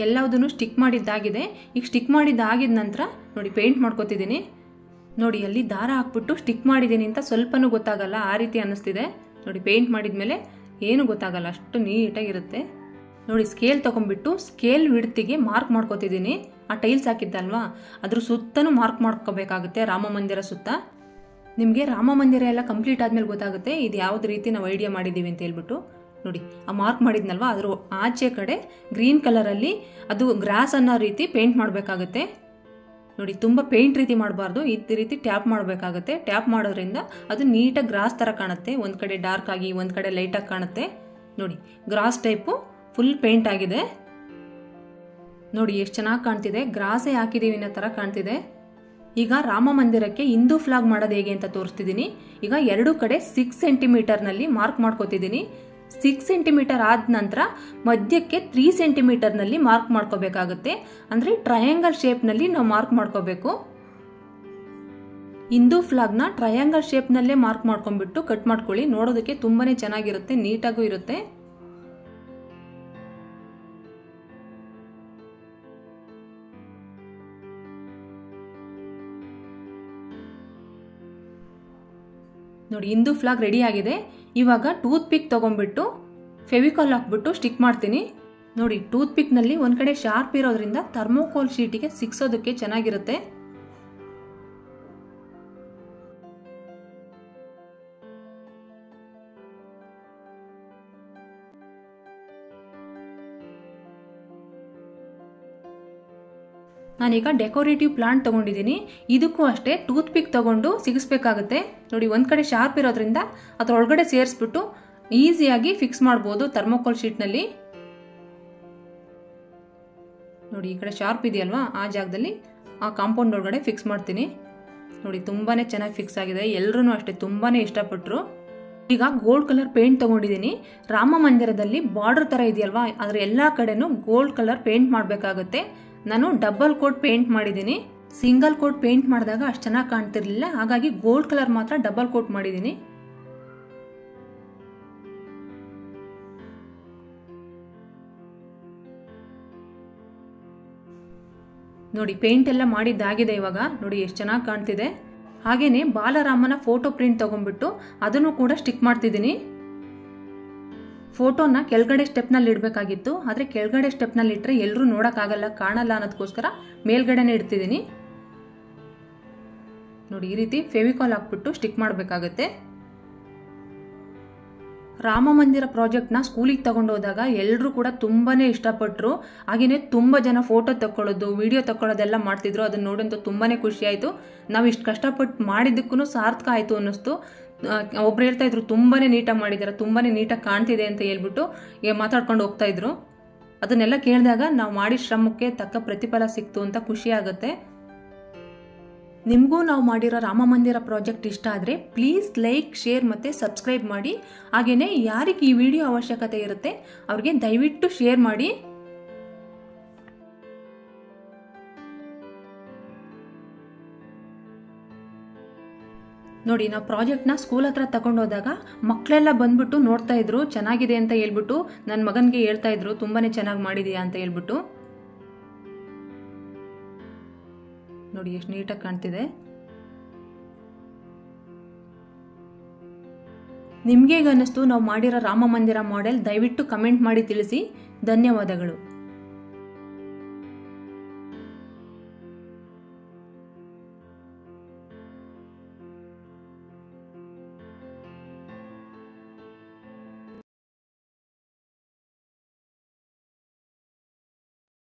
A: ಎಲ್ಲದನ್ನು ಸ್ಟಿಕ್ ಮಾಡಿದ್ದಾಗಿದೆ. ಈಗ ಸ್ಟಿಕ್ ಮಾಡಿದ್ದಾಗಿದ ನಂತರ ನೋಡಿ ಪೇಂಟ್ ಮಾಡ್ಕೊತಿದ್ದೀನಿ. ನೋಡಿ ಅಲ್ಲಿ ದಾರ ಹಾಕ್ಬಿಟ್ಟು ಸ್ಟಿಕ್ ಮಾಡಿದ್ದೀನಿ ಅಂತ ಸ್ವಲ್ಪನೂ ಗೊತ್ತಾಗಲ್ಲ, ಆ ರೀತಿ ಅನ್ನಿಸ್ತಿದೆ. ನೋಡಿ ಪೇಂಟ್ ಮಾಡಿದ್ಮೇಲೆ ಏನು ಗೊತ್ತಾಗಲ್ಲ, ಅಷ್ಟು ನೀಟಾಗಿರುತ್ತೆ. ನೋಡಿ ಸ್ಕೇಲ್ ತೊಗೊಂಡ್ಬಿಟ್ಟು ಸ್ಕೇಲ್ ವಿಡ್ತಿಗೆ ಮಾರ್ಕ್ ಮಾಡ್ಕೊತಿದ್ದೀನಿ. ಆ ಟೈಲ್ಸ್ ಹಾಕಿದ್ದಲ್ವಾ ಅದ್ರ ಸುತ್ತನೂ ಮಾರ್ಕ್ ಮಾಡ್ಕೋಬೇಕಾಗುತ್ತೆ ರಾಮ ಮಂದಿರ ಸುತ್ತ. ನಿಮಗೆ ರಾಮ ಮಂದಿರ ಎಲ್ಲ ಕಂಪ್ಲೀಟ್ ಆದಮೇಲೆ ಗೊತ್ತಾಗುತ್ತೆ ಇದು ಯಾವ್ದು ರೀತಿ ನಾವು ಐಡಿಯಾ ಮಾಡಿದ್ದೀವಿ ಅಂತ ಹೇಳ್ಬಿಟ್ಟು. ನೋಡಿ ಆ ಮಾರ್ಕ್ ಮಾಡಿದ್ನಲ್ವಾ ಅದ್ರ ಆಚೆ ಕಡೆ ಗ್ರೀನ್ ಕಲರಲ್ಲಿ ಅದು ಗ್ರಾಸ್ ಅನ್ನೋ ರೀತಿ ಪೇಂಟ್ ಮಾಡಬೇಕಾಗುತ್ತೆ. ನೋಡಿ ತುಂಬ ಪೇಂಟ್ ರೀತಿ ಮಾಡಬಾರ್ದು, ಈ ರೀತಿ ಟ್ಯಾಪ್ ಮಾಡಬೇಕಾಗುತ್ತೆ. ಟ್ಯಾಪ್ ಮಾಡೋದ್ರಿಂದ ಅದು ನೀಟಾಗಿ ಗ್ರಾಸ್ ಥರ ಕಾಣುತ್ತೆ. ಒಂದು ಕಡೆ ಡಾರ್ಕ್ ಆಗಿ ಒಂದು ಕಡೆ ಲೈಟಾಗಿ ಕಾಣುತ್ತೆ. ನೋಡಿ ಗ್ರಾಸ್ ಟೈಪು ಫುಲ್ ಪೇಂಟ್ ಆಗಿದೆ. ನೋಡಿ ಎಷ್ಟು ಚೆನ್ನಾಗಿ ಕಾಣ್ತಿದೆ, ಗ್ರಾಸೇ ಹಾಕಿದ್ದೀವಿ ಅನ್ನೋ ಥರ ಕಾಣ್ತಿದೆ. ಈಗ ರಾಮ ಮಂದಿರಕ್ಕೆ ಹಿಂದೂ ಫ್ಲಾಗ್ ಮಾಡೋದು ಹೇಗೆ ಅಂತ ತೋರಿಸ್ತಿದ್ದೀನಿ. ಈಗ ಎರಡೂ ಕಡೆ 6 ಸೆಂಟಿಮೀಟರ್ನಲ್ಲಿ ಮಾರ್ಕ್ ಮಾಡ್ಕೋತಿದ್ದೀನಿ. 6 ಸೆಂಟಿಮೀಟರ್ ಆದ ನಂತರ ಮಧ್ಯಕ್ಕೆ 3 ಸೆಂಟಿಮೀಟರ್ನಲ್ಲಿ ಮಾರ್ಕ್ ಮಾಡ್ಕೋಬೇಕಾಗುತ್ತೆ. ಅಂದರೆ ಟ್ರಯಾಂಗಲ್ ಶೇಪ್ನಲ್ಲಿ ನಾವು ಮಾರ್ಕ್ ಮಾಡ್ಕೋಬೇಕು. ಹಿಂದೂ ಫ್ಲಾಗ್ನ ಟ್ರಯಾಂಗಲ್ ಶೇಪ್ನಲ್ಲೇ ಮಾರ್ಕ್ ಮಾಡ್ಕೊಂಡ್ಬಿಟ್ಟು ಕಟ್ ಮಾಡ್ಕೊಳ್ಳಿ. ನೋಡೋದಕ್ಕೆ ತುಂಬಾ ಚೆನ್ನಾಗಿರುತ್ತೆ, ನೀಟಾಗೂ ಇರುತ್ತೆ. ನೋಡಿ ಹಿಂದೂ ಫ್ಲಾಗ್ ರೆಡಿ ಆಗಿದೆ. ಇವಾಗ ಟೂತ್ ಪಿಕ್ ತಗೊಂಡ್ಬಿಟ್ಟು ಫೆವಿಕಾಲ್ ಹಾಕ್ಬಿಟ್ಟು ಸ್ಟಿಕ್ ಮಾಡ್ತೀನಿ. ನೋಡಿ ಟೂತ್ ಪಿಕ್ನಲ್ಲಿ ಒಂದು ಕಡೆ ಶಾರ್ಪ್ ಇರೋದ್ರಿಂದ ಥರ್ಮೋಕೋಲ್ ಶೀಟಿಗೆ ಸಿಕ್ಸೋದಕ್ಕೆ ಚೆನ್ನಾಗಿರುತ್ತೆ. ನಾನೀಗ ಡೆಕೋರೇಟಿವ್ ಪ್ಲಾಂಟ್ ತೊಗೊಂಡಿದ್ದೀನಿ. ಇದಕ್ಕೂ ಅಷ್ಟೇ ಟೂತ್ ಪಿಕ್ ತೊಗೊಂಡು ಸಿಗಿಸ್ಬೇಕಾಗುತ್ತೆ. ನೋಡಿ ಒಂದು ಕಡೆ ಶಾರ್ಪ್ ಇರೋದ್ರಿಂದ ಅದರೊಳಗಡೆ ಸೇರಿಸ್ಬಿಟ್ಟು ಈಸಿಯಾಗಿ ಫಿಕ್ಸ್ ಮಾಡ್ಬೋದು ಥರ್ಮೋಕೋಲ್ ಶೀಟ್ನಲ್ಲಿ. ನೋಡಿ ಈ ಕಡೆ ಶಾರ್ಪ್ ಇದೆಯಲ್ವಾ ಆ ಜಾಗದಲ್ಲಿ ಆ ಕಾಂಪೌಂಡ್ ಒಳಗಡೆ ಫಿಕ್ಸ್ ಮಾಡ್ತೀನಿ. ನೋಡಿ ತುಂಬಾ ಚೆನ್ನಾಗಿ ಫಿಕ್ಸ್ ಆಗಿದೆ. ಎಲ್ಲರೂ ಅಷ್ಟೇ ತುಂಬಾ ಇಷ್ಟಪಟ್ಟರು. ಈಗ ಗೋಲ್ಡ್ ಕಲರ್ ಪೇಂಟ್ ತೊಗೊಂಡಿದ್ದೀನಿ. ರಾಮ ಮಂದಿರದಲ್ಲಿ ಬಾರ್ಡರ್ ಥರ ಇದೆಯಲ್ವಾ ಅದರ ಎಲ್ಲ ಕಡೆನೂ ಗೋಲ್ಡ್ ಕಲರ್ ಪೇಂಟ್ ಮಾಡಬೇಕಾಗುತ್ತೆ. ನಾನು ಡಬಲ್ ಕೋಟ್ ಪೇಂಟ್ ಮಾಡಿದ್ದೀನಿ. ಸಿಂಗಲ್ ಕೋಟ್ ಪೇಂಟ್ ಮಾಡಿದಾಗ ಅಷ್ಟು ಚೆನ್ನಾಗಿ ಕಾಣ್ತಿರ್ಲಿಲ್ಲ, ಹಾಗಾಗಿ ಗೋಲ್ಡ್ ಕಲರ್ ಮಾತ್ರ ಡಬಲ್ ಕೋಟ್ ಮಾಡಿದ್ದೀನಿ. ನೋಡಿ ಪೇಂಟ್ ಎಲ್ಲ ಮಾಡಿದ್ದಾಗಿದೆ. ಇವಾಗ ನೋಡಿ ಎಷ್ಟು ಚೆನ್ನಾಗಿ ಕಾಣ್ತಿದೆ. ಹಾಗೇನೆ ಬಾಲರಾಮನ ಫೋಟೋ ಪ್ರಿಂಟ್ ತಗೊಂಡ್ಬಿಟ್ಟು ಅದನ್ನು ಕೂಡ ಸ್ಟಿಕ್ ಮಾಡ್ತಿದ್ದೀನಿ. ಫೋಟೋನ ಕೆಳಗಡೆ ಸ್ಟೆಪ್ನಲ್ಲಿ ಇಡಬೇಕಾಗಿತ್ತು, ಆದರೆ ಕೆಳಗಡೆ ಸ್ಟೆಪ್ನಲ್ಲಿ ಇಟ್ಟರೆ ಎಲ್ಲರೂ ನೋಡೋಕ್ಕಾಗಲ್ಲ, ಕಾಣಲ್ಲ ಅನ್ನೋದಕ್ಕೋಸ್ಕರ ಮೇಲ್ಗಡೆನೇ ಇಡ್ತಿದ್ದೀನಿ. ನೋಡಿ ಈ ರೀತಿ ಫೆವಿಕಾಲ್ ಹಾಕ್ಬಿಟ್ಟು ಸ್ಟಿಕ್ ಮಾಡಬೇಕಾಗತ್ತೆ. ರಾಮ ಮಂದಿರ ಪ್ರಾಜೆಕ್ಟ್ನ ಸ್ಕೂಲಿಗೆ ತಗೊಂಡು ಹೋದಾಗ ಎಲ್ಲರೂ ಕೂಡ ತುಂಬಾ ಇಷ್ಟಪಟ್ಟರು. ಹಾಗೆಯೇ ತುಂಬ ಜನ ಫೋಟೋ ತಕ್ಕೊಳ್ಳೋದು ವಿಡಿಯೋ ತಕ್ಕೊಳ್ಳೋದೆಲ್ಲ ಮಾಡ್ತಿದ್ರು. ಅದನ್ನು ನೋಡಂತೂ ತುಂಬಾ ಖುಷಿ ಆಯಿತು. ನಾವು ಇಷ್ಟು ಕಷ್ಟಪಟ್ಟು ಮಾಡಿದ್ದಕ್ಕೂ ಸಾರ್ಥಕ ಆಯಿತು ಅನ್ನಿಸ್ತು. ಒಬ್ರು ಹೇಳ್ತಾ ಇದ್ರು ತುಂಬಾ ನೀಟಾಗಿ ಮಾಡಿದ್ದಾರೆ, ತುಂಬಾ ನೀಟಾಗಿ ಕಾಣ್ತಿದೆ ಅಂತ ಹೇಳ್ಬಿಟ್ಟು ಮಾತಾಡ್ಕೊಂಡು ಹೋಗ್ತಾ ಇದ್ರು. ಅದನ್ನೆಲ್ಲ ಕೇಳಿದಾಗ ನಾವು ಮಾಡಿದ ಶ್ರಮಕ್ಕೆ ತಕ್ಕ ಪ್ರತಿಫಲ ಸಿಕ್ತು ಅಂತ ಖುಷಿ ಆಗುತ್ತೆ. ನಿಮಗೂ ನಾವು ಮಾಡಿರೋ ರಾಮ ಮಂದಿರ ಪ್ರಾಜೆಕ್ಟ್ ಇಷ್ಟ ಆದರೆ ಪ್ಲೀಸ್ ಲೈಕ್, ಶೇರ್ ಮತ್ತು ಸಬ್ಸ್ಕ್ರೈಬ್ ಮಾಡಿ. ಹಾಗೆಯೇ ಯಾರಿಗೆ ಈ ವಿಡಿಯೋ ಅವಶ್ಯಕತೆ ಇರುತ್ತೆ ಅವ್ರಿಗೆ ದಯವಿಟ್ಟು ಶೇರ್ ಮಾಡಿ. ನೋಡಿ, ನಾವು ಪ್ರಾಜೆಕ್ಟ್ನ ಸ್ಕೂಲ್ ಹತ್ರ ತಗೊಂಡೋದಾಗ ಮಕ್ಕಳೆಲ್ಲ ಬಂದ್ಬಿಟ್ಟು ನೋಡ್ತಾ ಇದ್ರು, ಚೆನ್ನಾಗಿದೆ ಅಂತ ಹೇಳ್ಬಿಟ್ಟು ನನ್ನ ಮಗನಿಗೆ ಹೇಳ್ತಾ ಇದ್ರು, ತುಂಬಾನೇ ಚೆನ್ನಾಗಿ ಮಾಡಿದೀಯಾ ಅಂತ ಹೇಳ್ಬಿಟ್ಟು. ನೋಡಿ ಎಷ್ಟು ನೀಟಾಗಿ ಕಾಣ್ತಿದೆ. ನಿಮ್ಗೆ ಹೇಗೆ ಅನ್ನಿಸ್ತು ನಾವು ಮಾಡಿರೋ ರಾಮ ಮಂದಿರ ಮಾಡೆಲ್? ದಯವಿಟ್ಟು ಕಮೆಂಟ್ ಮಾಡಿ ತಿಳಿಸಿ. ಧನ್ಯವಾದಗಳು.